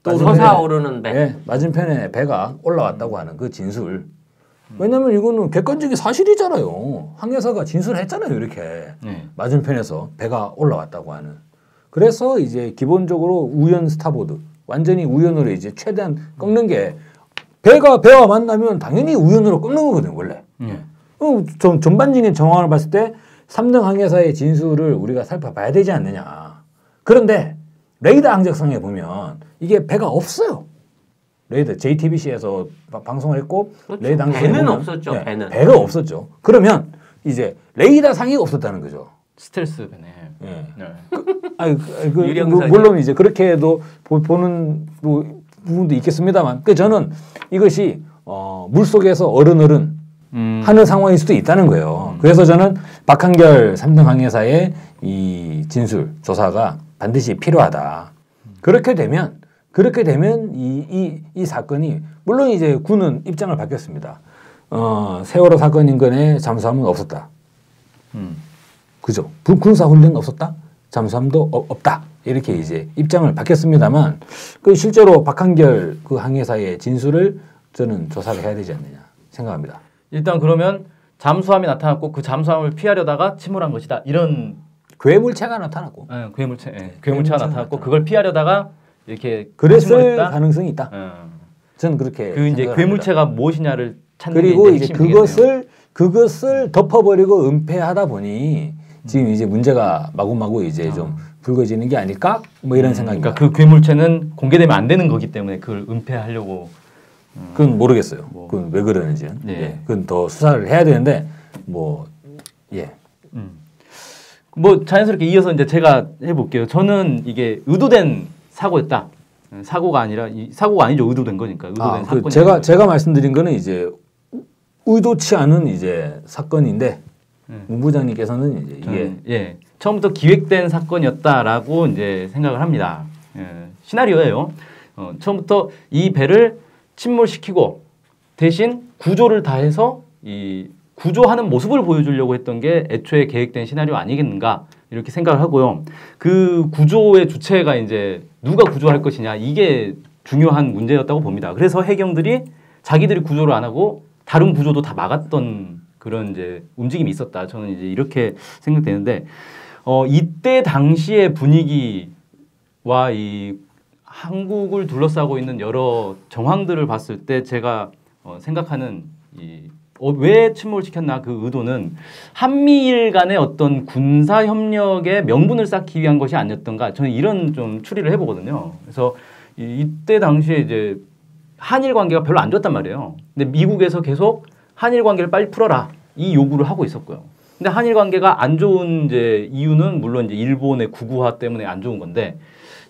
또 솟아오르는 배. 네, 맞은편에 배가 올라왔다고 하는 그 진술. 왜냐면 이거는 객관적인 사실이잖아요. 항해사가 진술했잖아요. 이렇게 맞은편에서 배가 올라왔다고 하는. 그래서 이제 기본적으로 우연 스타보드 완전히 우연으로 이제 최대한 꺾는 게 배와 만나면 당연히 우연으로 꺾는 거거든요. 원래. 좀 전반적인 정황을 봤을 때 3등 항해사의 진술을 우리가 살펴봐야 되지 않느냐. 그런데 레이더 항적성에 보면 이게 배가 없어요. 레이더 JTBC에서 방송을 했고 그렇죠. 레이더 항적성에 배는 보면, 없었죠. 네, 배는. 배가 없었죠. 그러면 이제 레이더 상이 없었다는 거죠. 스텔스 배네. 물론 이제 그렇게도 보는 부분도 있겠습니다만, 저는 이것이 물 속에서 어른어른 하는 상황일 수도 있다는 거예요. 그래서 저는 박한결 3등 항해사의 이 진술 조사가 반드시 필요하다. 그렇게 되면 이 사건이 물론 이제 군은 입장을 바뀌었습니다. 세월호 사건 인근에 잠수함은 없었다. 그죠? 군사훈련 없었다? 잠수함도 없다. 이렇게 이제 입장을 바뀌었습니다만, 그 실제로 박한결 그 항해사의 진술을 저는 조사를 해야 되지 않느냐 생각합니다. 일단 그러면 잠수함이 나타났고 그 잠수함을 피하려다가 침몰한 것이다. 이런 괴물체가 나타났고, 괴물체가 나타났고 그걸 피하려다가 이렇게 그랬을 침몰했다? 가능성이 있다. 저는 그렇게 그 이제 괴물체가 무엇이냐를 찾는 그리고 게 이제 그것을 덮어버리고 은폐하다 보니 지금 이제 문제가 마구마구 이제 좀 불거지는 게 아닐까? 뭐 이런 생각입니다. 그러니까 그 괴물체는 공개되면 안 되는 거기 때문에 그걸 은폐하려고. 그건 모르겠어요. 그건 왜 그러는지는. 그건 더 수사를 해야 되는데 뭐 자연스럽게 이어서 이제 제가 해볼게요. 저는 이게 의도된 사고였다. 사고가 아니죠. 의도된 거니까. 의도된 사건이. 제가 말씀드린 거는 이제 의도치 않은 이제 사건인데 문 부장님께서는 이제 이게 처음부터 기획된 사건이었다라고 이제 생각을 합니다. 시나리오예요. 처음부터 이 배를 침몰시키고 대신 구조를 다 해서 이 구조하는 모습을 보여주려고 했던 게 애초에 계획된 시나리오 아니겠는가 이렇게 생각을 하고요. 그 구조의 주체가 이제 누가 구조할 것이냐 이게 중요한 문제였다고 봅니다. 그래서 해경들이 자기들이 구조를 안 하고 다른 구조도 다 막았던 그런 이제 움직임이 있었다. 저는 이제 이렇게 생각되는데 이때 당시의 분위기와 이 한국을 둘러싸고 있는 여러 정황들을 봤을 때 제가 생각하는 왜 침몰시켰나 그 의도는 한미일 간의 어떤 군사 협력의 명분을 쌓기 위한 것이 아니었던가 저는 이런 좀 추리를 해보거든요. 그래서 이때 당시에 이제 한일 관계가 별로 안 좋았단 말이에요. 근데 미국에서 계속 한일 관계를 빨리 풀어라 이 요구를 하고 있었고요. 근데 한일 관계가 안 좋은 이제 이유는 물론 이제 일본의 구구화 때문에 안 좋은 건데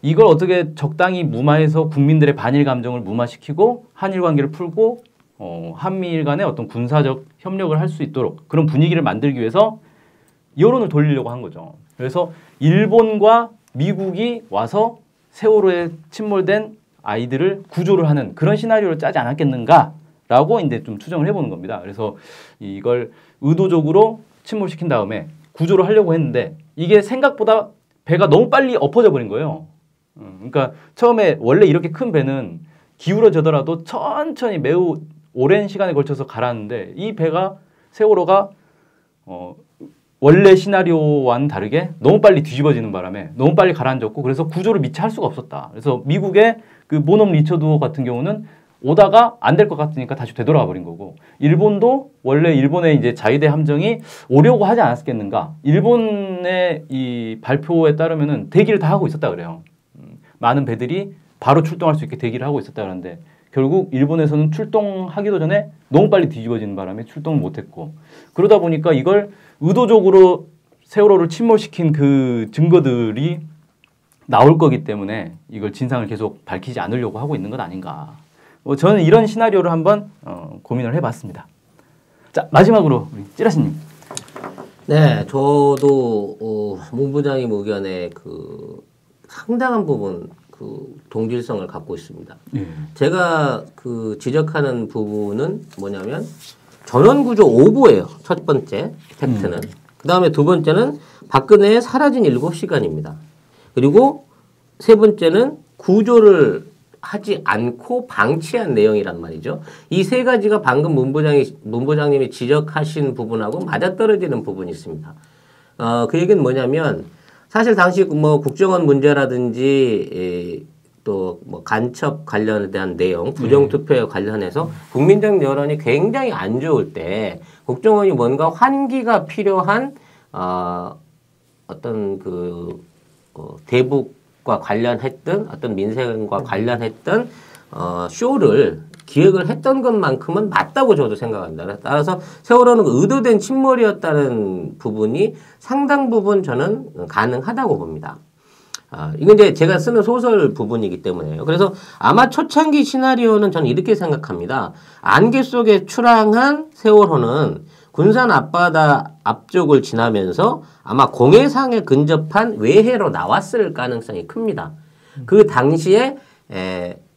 이걸 어떻게 적당히 무마해서 국민들의 반일 감정을 무마시키고 한일 관계를 풀고 한미일 간의 어떤 군사적 협력을 할 수 있도록 그런 분위기를 만들기 위해서 여론을 돌리려고 한 거죠. 그래서 일본과 미국이 와서 세월호에 침몰된 아이들을 구조를 하는 그런 시나리오를 짜지 않았겠는가라고 이제 좀 추정을 해보는 겁니다. 그래서 이걸 의도적으로 침몰시킨 다음에 구조를 하려고 했는데 이게 생각보다 배가 너무 빨리 엎어져 버린 거예요. 그러니까 처음에 원래 이렇게 큰 배는 기울어지더라도 천천히 매우 오랜 시간에 걸쳐서 가라앉는데 이 배가 세월호가 원래 시나리오와는 다르게 너무 빨리 뒤집어지는 바람에 너무 빨리 가라앉았고 그래서 구조를 미처 할 수가 없었다. 그래서 미국의 그 모넘 리처드 같은 경우는 오다가 안 될 것 같으니까 다시 되돌아가 버린 거고 일본도 원래 일본의 이제 자위대 함정이 오려고 하지 않았겠는가. 일본의 이 발표에 따르면은 대기를 다 하고 있었다 그래요. 많은 배들이 바로 출동할 수 있게 대기를 하고 있었다 그러는데 결국 일본에서는 출동하기도 전에 너무 빨리 뒤집어지는 바람에 출동을 못했고 그러다 보니까 이걸 의도적으로 세월호를 침몰시킨 그 증거들이 나올 거기 때문에 이걸 진상을 계속 밝히지 않으려고 하고 있는 것 아닌가. 저는 이런 시나리오를 한번 고민을 해봤습니다. 자 마지막으로 우리 찌라시님. 네, 저도 문 부장님 의견에 그 상당한 부분 그 동질성을 갖고 있습니다. 제가 그 지적하는 부분은 뭐냐면 전원구조 오보예요. 첫 번째 팩트는. 그 다음에 두 번째는 박근혜의 사라진 7시간입니다. 그리고 세 번째는 구조를 하지 않고 방치한 내용이란 말이죠. 이 세 가지가 방금 문 부장님이 지적하신 부분하고 맞아떨어지는 부분이 있습니다. 그 얘기는 뭐냐면 사실 당시 뭐 국정원 문제라든지 또 뭐 간첩 관련에 대한 내용, 부정투표에 관련해서 국민적 여론이 굉장히 안 좋을 때 국정원이 뭔가 환기가 필요한 어떤 그 대북과 관련했던 어떤 민생과 관련했던 쇼를 기획을 했던 것만큼은 맞다고 저도 생각합니다. 따라서 세월호는 의도된 침몰이었다는 부분이 상당 부분 저는 가능하다고 봅니다. 이건 이제 제가 쓰는 소설 부분이기 때문에요. 그래서 아마 초창기 시나리오는 저는 이렇게 생각합니다. 안개 속에 출항한 세월호는 군산 앞바다 앞쪽을 지나면서 아마 공해상에 근접한 외해로 나왔을 가능성이 큽니다. 그 당시에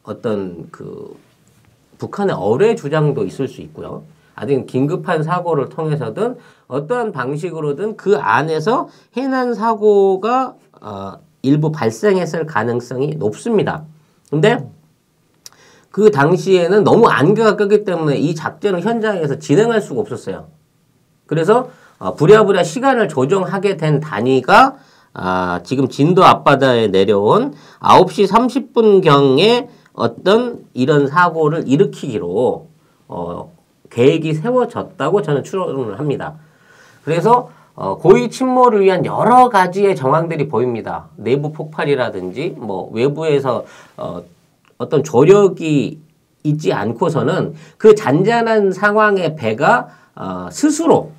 어떤 그 북한의 어뢰 주장도 있을 수 있고요. 아주 긴급한 사고를 통해서든 어떠한 방식으로든 그 안에서 해난 사고가 일부 발생했을 가능성이 높습니다. 근데 그 당시에는 너무 안개가 꼈기 때문에 이 작전을 현장에서 진행할 수가 없었어요. 그래서 부랴부랴 시간을 조정하게 된 단위가 지금 진도 앞바다에 내려온 9시 30분경에 어떤 이런 사고를 일으키기로 계획이 세워졌다고 저는 추론을 합니다. 그래서 고의 침몰을 위한 여러 가지의 정황들이 보입니다. 내부 폭발이라든지 뭐 외부에서 어떤 조력이 있지 않고서는 그 잔잔한 상황의 배가 스스로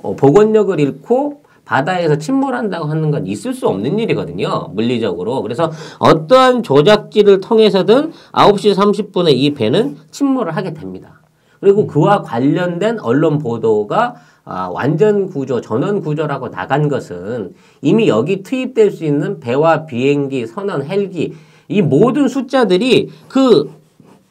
복원력을 잃고 바다에서 침몰한다고 하는 건 있을 수 없는 일이거든요. 물리적으로. 그래서 어떠한 조작지를 통해서든 9시 30분에 이 배는 침몰을 하게 됩니다. 그리고 그와 관련된 언론 보도가 완전 구조, 전원 구조라고 나간 것은 이미 여기 투입될 수 있는 배와 비행기, 선원, 헬기 이 모든 숫자들이 그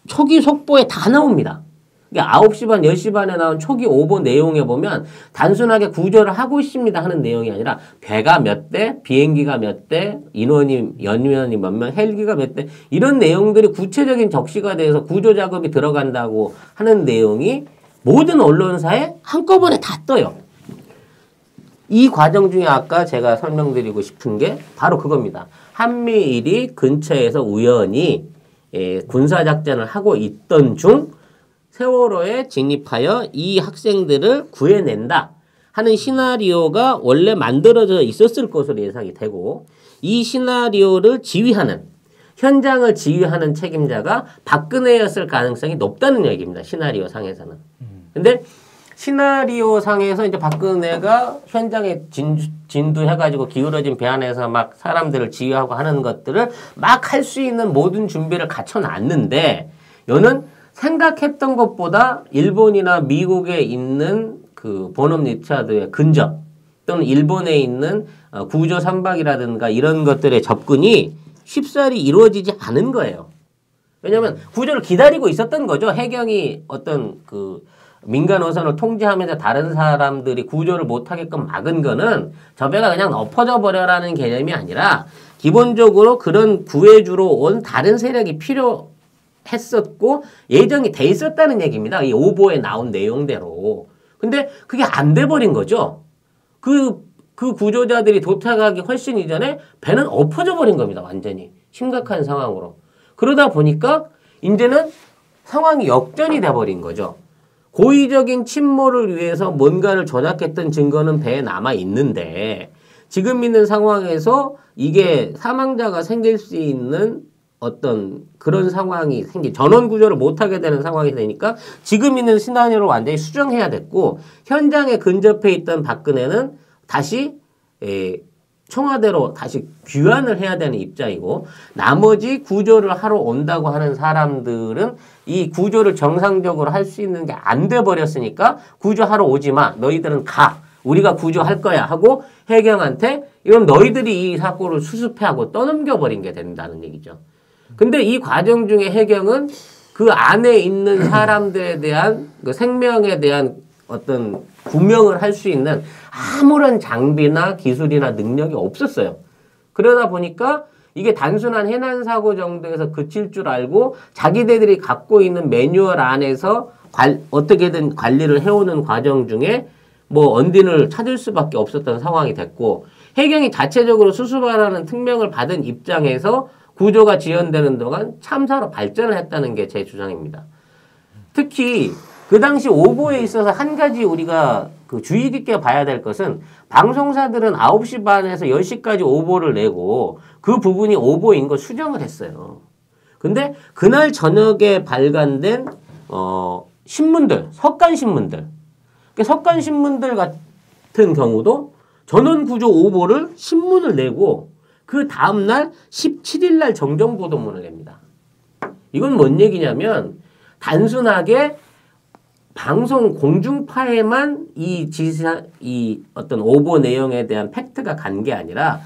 초기 속보에 다 나옵니다. 그러니까 9시 반, 10시 반에 나온 초기 오보 내용에 보면 단순하게 구조를 하고 있습니다 하는 내용이 아니라 배가 몇 대, 비행기가 몇 대, 연인원이 몇 명, 헬기가 몇 대 이런 내용들이 구체적인 적시가 돼서 구조 작업이 들어간다고 하는 내용이 모든 언론사에 한꺼번에 다 떠요. 이 과정 중에 아까 제가 설명드리고 싶은 게 바로 그겁니다. 한미일이 근처에서 우연히 군사작전을 하고 있던 중 세월호에 진입하여 이 학생들을 구해낸다 하는 시나리오가 원래 만들어져 있었을 것으로 예상이 되고 이 시나리오를 지휘하는 현장을 지휘하는 책임자가 박근혜였을 가능성이 높다는 얘기입니다. 시나리오 상에서는. 근데 시나리오 상에서 이제 박근혜가 현장에 진두해가지고 기울어진 배 안에서 막 사람들을 지휘하고 하는 것들을 막 할 수 있는 모든 준비를 갖춰놨는데 이는 생각했던 것보다 일본이나 미국에 있는 그 보넘 리차드의 근접 또는 일본에 있는 구조 선박이라든가 이런 것들의 접근이 쉽사리 이루어지지 않은 거예요. 왜냐하면 구조를 기다리고 있었던 거죠. 해경이 어떤 그 민간 어선을 통제하면서 다른 사람들이 구조를 못하게끔 막은 거는 저 배가 그냥 엎어져 버려라는 개념이 아니라 기본적으로 그런 구해주러 온 다른 세력이 필요했던 했었고 예정이 돼 있었다는 얘기입니다. 이 오보에 나온 내용대로. 근데 그게 안 돼 버린 거죠. 그 구조자들이 도착하기 훨씬 이전에 배는 엎어져 버린 겁니다. 완전히. 심각한 상황으로. 그러다 보니까 이제는 상황이 역전이 돼 버린 거죠. 고의적인 침몰을 위해서 뭔가를 조작했던 증거는 배에 남아 있는데 지금 있는 상황에서 이게 사망자가 생길 수 있는 어떤 그런 상황이 전원 구조를 못하게 되는 상황이 되니까 지금 있는 시나리오를 완전히 수정해야 됐고 현장에 근접해 있던 박근혜는 다시 청와대로 다시 귀환을 해야 되는 입장이고 나머지 구조를 하러 온다고 하는 사람들은 이 구조를 정상적으로 할 수 있는 게 안 돼 버렸으니까 구조하러 오지 마. 너희들은 가. 우리가 구조할 거야 하고 해경한테 이런 너희들이 이 사고를 수습하고 떠넘겨 버린 게 된다는 얘기죠. 근데 이 과정 중에 해경은 그 안에 있는 사람들에 대한 그 생명에 대한 어떤 구명을 할 수 있는 아무런 장비나 기술이나 능력이 없었어요. 그러다 보니까 이게 단순한 해난 사고 정도에서 그칠 줄 알고 자기네들이 갖고 있는 매뉴얼 안에서 어떻게든 관리를 해오는 과정 중에 뭐 언딘을 찾을 수밖에 없었던 상황이 됐고 해경이 자체적으로 수습하라는 특명을 받은 입장에서 구조가 지연되는 동안 참사로 발전을 했다는 게 제 주장입니다. 특히 그 당시 오보에 있어서 한 가지 우리가 그 주의 깊게 봐야 될 것은 방송사들은 9시 반에서 10시까지 오보를 내고 그 부분이 오보인 걸 수정을 했어요. 근데 그날 저녁에 발간된 신문들, 석간신문들, 석간신문들 같은 경우도 전원구조 오보를 신문을 내고 그 다음날 17일 날 정정보도문을 냅니다. 이건 뭔 얘기냐면 단순하게 방송 공중파에만 이 어떤 오보 내용에 대한 팩트가 간 게 아니라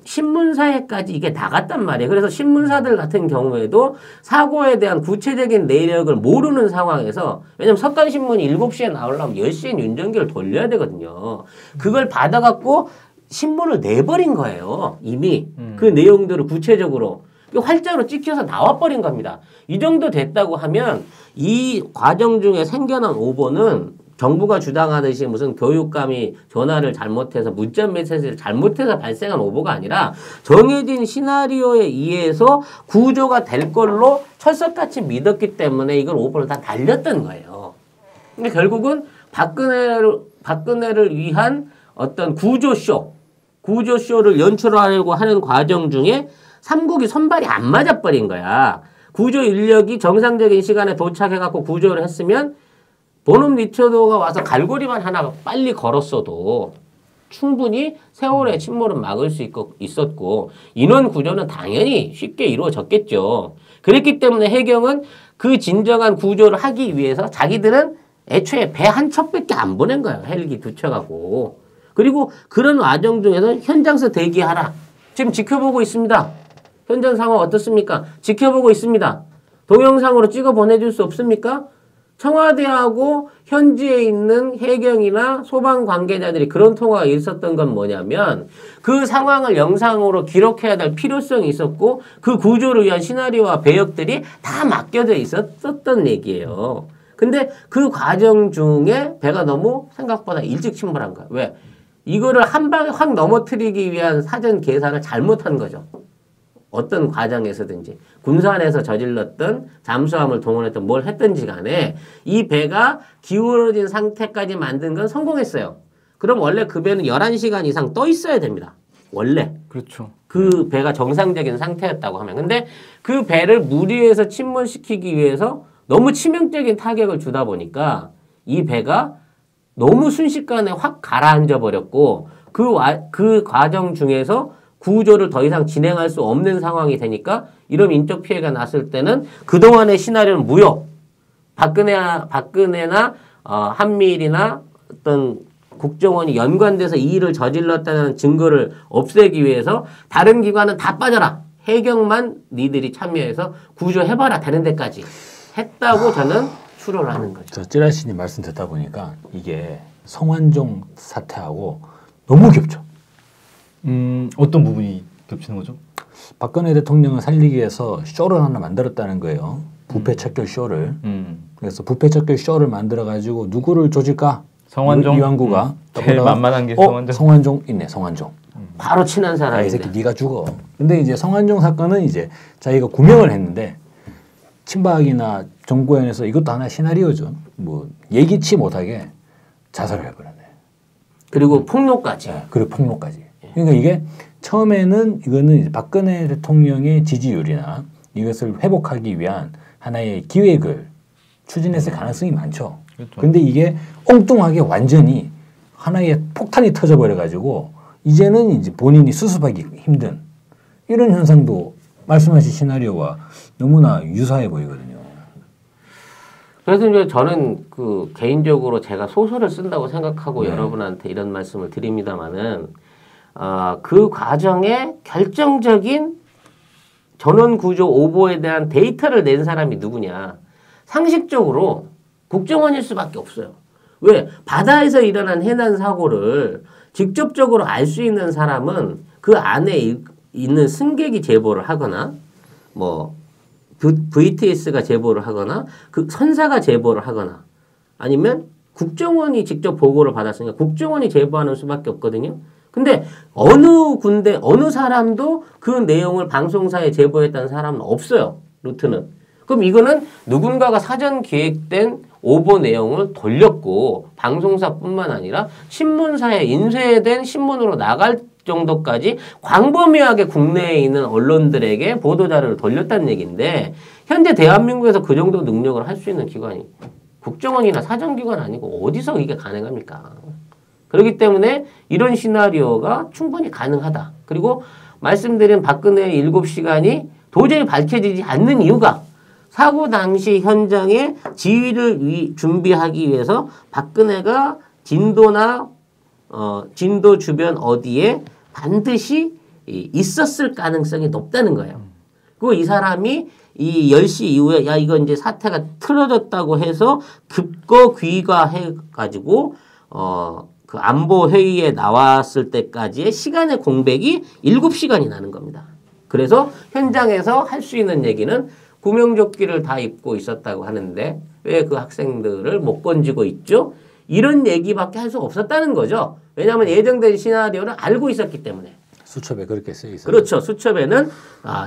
신문사에까지 이게 나갔단 말이에요. 그래서 신문사들 같은 경우에도 사고에 대한 구체적인 내력을 모르는 상황에서 왜냐면 석간신문이 7시에 나오려면 10시에 윤정기를 돌려야 되거든요. 그걸 받아갖고 신문을 내버린 거예요. 이미 그 내용들을 구체적으로 활자로 찍혀서 나와버린 겁니다. 이 정도 됐다고 하면 이 과정 중에 생겨난 오보는 정부가 주장하듯이 무슨 교육감이 전화를 잘못해서 문자 메시지를 잘못해서 발생한 오보가 아니라 정해진 시나리오에 의해서 구조가 될 걸로 철석같이 믿었기 때문에 이걸 오보를 다 날렸던 거예요. 근데 결국은 박근혜를 위한 어떤 구조쇼를 연출하려고 하는 과정 중에 삼국이 손발이 안 맞아버린 거야. 구조 인력이 정상적인 시간에 도착해갖고 구조를 했으면 보놈 리처도가 와서 갈고리만 하나 빨리 걸었어도 충분히 세월의 침몰은 막을 수 있었고 인원 구조는 당연히 쉽게 이루어졌겠죠. 그랬기 때문에 해경은 그 진정한 구조를 하기 위해서 자기들은 애초에 배 한 척밖에 안 보낸 거예요. 헬기 2척하고. 그리고 그런 과정 중에서 현장에서 대기하라. 지금 지켜보고 있습니다. 현장 상황 어떻습니까? 지켜보고 있습니다. 동영상으로 찍어 보내줄 수 없습니까? 청와대하고 현지에 있는 해경이나 소방 관계자들이 그런 통화가 있었던 건 뭐냐면 그 상황을 영상으로 기록해야 될 필요성이 있었고 그 구조를 위한 시나리오와 배역들이 다 맡겨져 있었던 얘기예요. 근데 그 과정 중에 배가 너무 생각보다 일찍 침몰한 거야. 왜? 이거를 한 방에 확 넘어뜨리기 위한 사전 계산을 잘못한 거죠. 어떤 과정에서든지 군산에서 저질렀던 잠수함을 동원했던 뭘 했든지 간에 이 배가 기울어진 상태까지 만든 건 성공했어요. 그럼 원래 그 배는 11시간 이상 떠 있어야 됩니다. 원래. 그렇죠. 그 배가 정상적인 상태였다고 하면. 근데 그 배를 물 위에서 침몰시키기 위해서 너무 치명적인 타격을 주다 보니까 이 배가 너무 순식간에 확 가라앉아 버렸고 그 과정 중에서 구조를 더 이상 진행할 수 없는 상황이 되니까 이런 인적 피해가 났을 때는 그동안의 시나리오는 무효. 박근혜나 한미일이나 어떤 국정원이 연관돼서 이 일을 저질렀다는 증거를 없애기 위해서 다른 기관은 다 빠져라. 해경만 니들이 참여해서 구조해봐라. 되는 데까지 했다고 저는 추론을 하는 거죠. 저 찌라시님 말씀 듣다 보니까 이게 성완종 사태하고 너무 겹쳐. 어떤 부분이 겹치는 거죠? 박근혜 대통령을 살리기 위해서 쇼를 하나 만들었다는 거예요. 부패 척결 쇼를. 그래서 부패 척결 쇼를 만들어 가지고 누구를 조질까? 성완종. 이완구가 제일 만만한 게 성완종. 성완종 있네. 성완종. 바로 친한 사람인데. 이 새끼 네가 죽어. 근데 이제 성완종 사건은 이제 자기가 구명을 했는데 친박이나 정권에서 이것도 하나 시나리오죠. 뭐 예기치 못하게 자살을 해버렸네. 그리고 폭로까지. 네, 그리고 폭로까지. 그러니까 이게 처음에는 이거는 이제 박근혜 대통령의 지지율이나 이것을 회복하기 위한 하나의 기획을 추진했을 가능성이 많죠. 그렇죠. 근데 이게 엉뚱하게 완전히 하나의 폭탄이 터져버려가지고 이제는 이제 본인이 수습하기 힘든 이런 현상도 말씀하신 시나리오와 너무나 유사해 보이거든요. 그래서 이제 저는 그 개인적으로 제가 소설을 쓴다고 생각하고 여러분한테 이런 말씀을 드립니다마는 그 과정에 결정적인 전원 구조 오보에 대한 데이터를 낸 사람이 누구냐. 상식적으로 국정원일 수밖에 없어요. 왜? 바다에서 일어난 해난 사고를 직접적으로 알 수 있는 사람은 그 안에 있는 승객이 제보를 하거나 뭐 VTS가 제보를 하거나 그 선사가 제보를 하거나 아니면 국정원이 직접 보고를 받았으니까 국정원이 제보하는 수밖에 없거든요. 근데 어느 군데 어느 사람도 그 내용을 방송사에 제보했다는 사람은 없어요. 루트는. 그럼 이거는 누군가가 사전 기획된 오보 내용을 돌렸고 방송사뿐만 아니라 신문사에 인쇄된 신문으로 나갈 정도까지 광범위하게 국내에 있는 언론들에게 보도자료를 돌렸다는 얘기인데 현재 대한민국에서 그 정도 능력을 할 수 있는 기관이 국정원이나 사정기관 아니고 어디서 이게 가능합니까? 그렇기 때문에 이런 시나리오가 충분히 가능하다. 그리고 말씀드린 박근혜의 7시간이 도저히 밝혀지지 않는 이유가 사고 당시 현장에 지휘를 준비하기 위해서 박근혜가 진도나 진도 주변 어디에 반드시 있었을 가능성이 높다는 거예요. 그리고 이 사람이 이 10시 이후에 야 이거 이제 사태가 틀어졌다고 해서 급거 귀가해가지고 그 안보 회의에 나왔을 때까지의 시간의 공백이 7시간이 나는 겁니다. 그래서 현장에서 할 수 있는 얘기는 구명조끼를 다 입고 있었다고 하는데 왜 그 학생들을 못 건지고 있죠? 이런 얘기밖에 할 수 없었다는 거죠. 왜냐하면 예정된 시나리오를 알고 있었기 때문에. 수첩에 그렇게 쓰여 있어요. 그렇죠. 수첩에는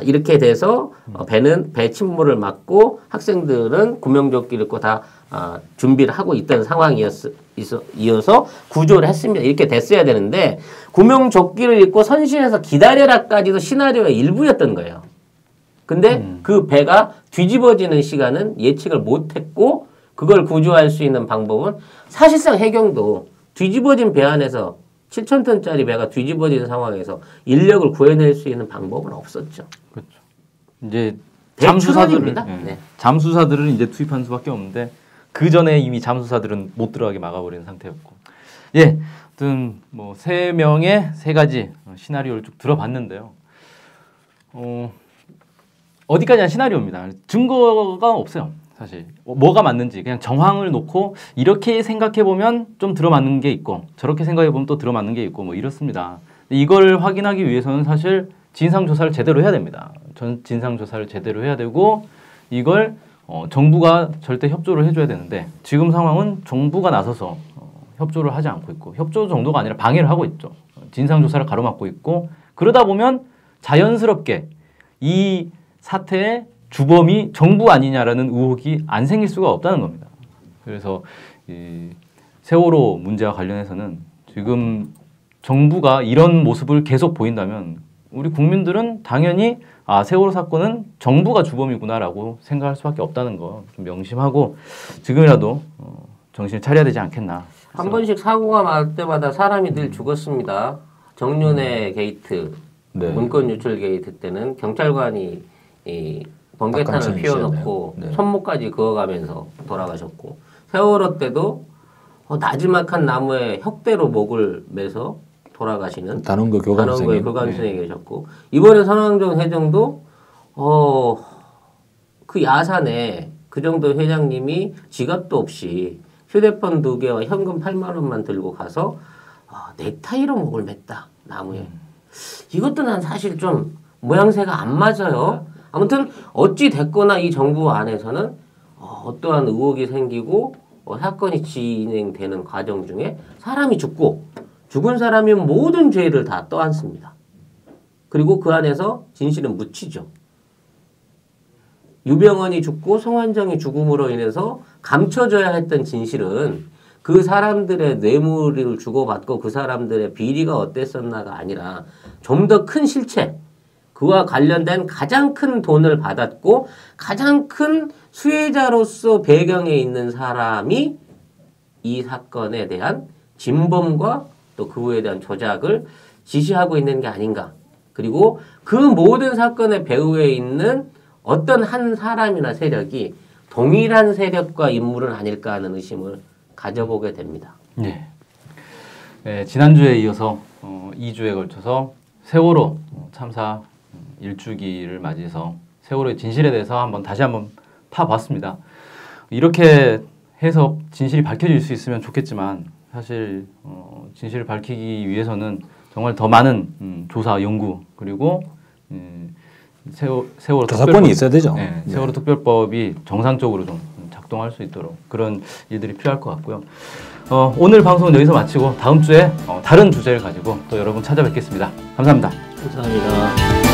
이렇게 돼서 배는 배 침몰을 막고 학생들은 구명조끼를 입고 다 준비를 하고 있던 상황이어서 구조를 했습니다. 이렇게 됐어야 되는데 구명조끼를 입고 선실에서 기다려라까지도 시나리오의 일부였던 거예요. 근데 그 배가 뒤집어지는 시간은 예측을 못했고 그걸 구조할 수 있는 방법은 사실상 해경도 뒤집어진 배 안에서 7,000톤짜리 배가 뒤집어진 상황에서 인력을 구해낼 수 있는 방법은 없었죠. 그렇죠. 이제 잠수사들입니다. 네. 잠수사들을 이제 투입한 수밖에 없는데 그 전에 이미 잠수사들은 못 들어가게 막아버리는 상태였고, 예, 아무튼 뭐 3명의 3가지 시나리오를 쭉 들어봤는데요. 어디까지나 시나리오입니다. 증거가 없어요. 사실 뭐가 맞는지 그냥 정황을 놓고 이렇게 생각해보면 좀 들어맞는 게 있고 저렇게 생각해보면 또 들어맞는 게 있고 뭐 이렇습니다. 이걸 확인하기 위해서는 사실 진상조사를 제대로 해야 됩니다. 진상조사를 제대로 해야 되고 이걸 정부가 절대 협조를 해줘야 되는데 지금 상황은 정부가 나서서 협조를 하지 않고 있고 협조 정도가 아니라 방해를 하고 있죠. 진상조사를 가로막고 있고 그러다 보면 자연스럽게 이 사태의 주범이 정부 아니냐라는 의혹이 안 생길 수가 없다는 겁니다. 그래서 이 세월호 문제와 관련해서는 지금 정부가 이런 모습을 계속 보인다면 우리 국민들은 당연히 세월호 사건은 정부가 주범이구나라고 생각할 수밖에 없다는 거 좀 명심하고 지금이라도 정신을 차려야 되지 않겠나. 한 번씩 사고가 날 때마다 사람이 늘 죽었습니다. 정윤회 게이트, 문건 유출 게이트 때는 경찰관이 번개탄을 피워놓고 손목까지 그어가면서 돌아가셨고 세월호 때도 나지막한 나무에 혁대로 목을 매서 돌아가시는 단원고 교감생이 계셨고 이번에 선왕정 회장도 그 야산에 그 정도 회장님이 지갑도 없이 휴대폰 2개와 현금 8만 원만 들고 가서 넥타이로 목을 맸다 나무에. 이것도 난 사실 좀 모양새가 안 맞아요. 아무튼 어찌 됐거나 이 정부 안에서는 어떠한 의혹이 생기고 사건이 진행되는 과정 중에 사람이 죽고 죽은 사람이 모든 죄를 다 떠안습니다. 그리고 그 안에서 진실은 묻히죠. 유병헌이 죽고 송환정이 죽음으로 인해서 감춰져야 했던 진실은 그 사람들의 뇌물을 주고받고 그 사람들의 비리가 어땠었나가 아니라 좀 더 큰 실체, 그와 관련된 가장 큰 돈을 받았고 가장 큰 수혜자로서 배경에 있는 사람이 이 사건에 대한 진범과 또 그에 대한 조작을 지시하고 있는 게 아닌가. 그리고 그 모든 사건의 배후에 있는 어떤 한 사람이나 세력이 동일한 세력과 인물은 아닐까 하는 의심을 가져보게 됩니다. 네. 네, 지난주에 이어서 2주에 걸쳐서 세월호 참사 1주기를 맞이해서 세월호의 진실에 대해서 다시 한번 파봤습니다. 이렇게 해서 진실이 밝혀질 수 있으면 좋겠지만 사실 진실을 밝히기 위해서는 정말 더 많은 조사, 연구 그리고 세월호 조사권이 있어야 되죠. 네, 세월호 특별법이 정상적으로 좀 작동할 수 있도록 그런 일들이 필요할 것 같고요. 오늘 방송은 여기서 마치고 다음 주에 다른 주제를 가지고 또 여러분 찾아뵙겠습니다. 감사합니다. 감사합니다.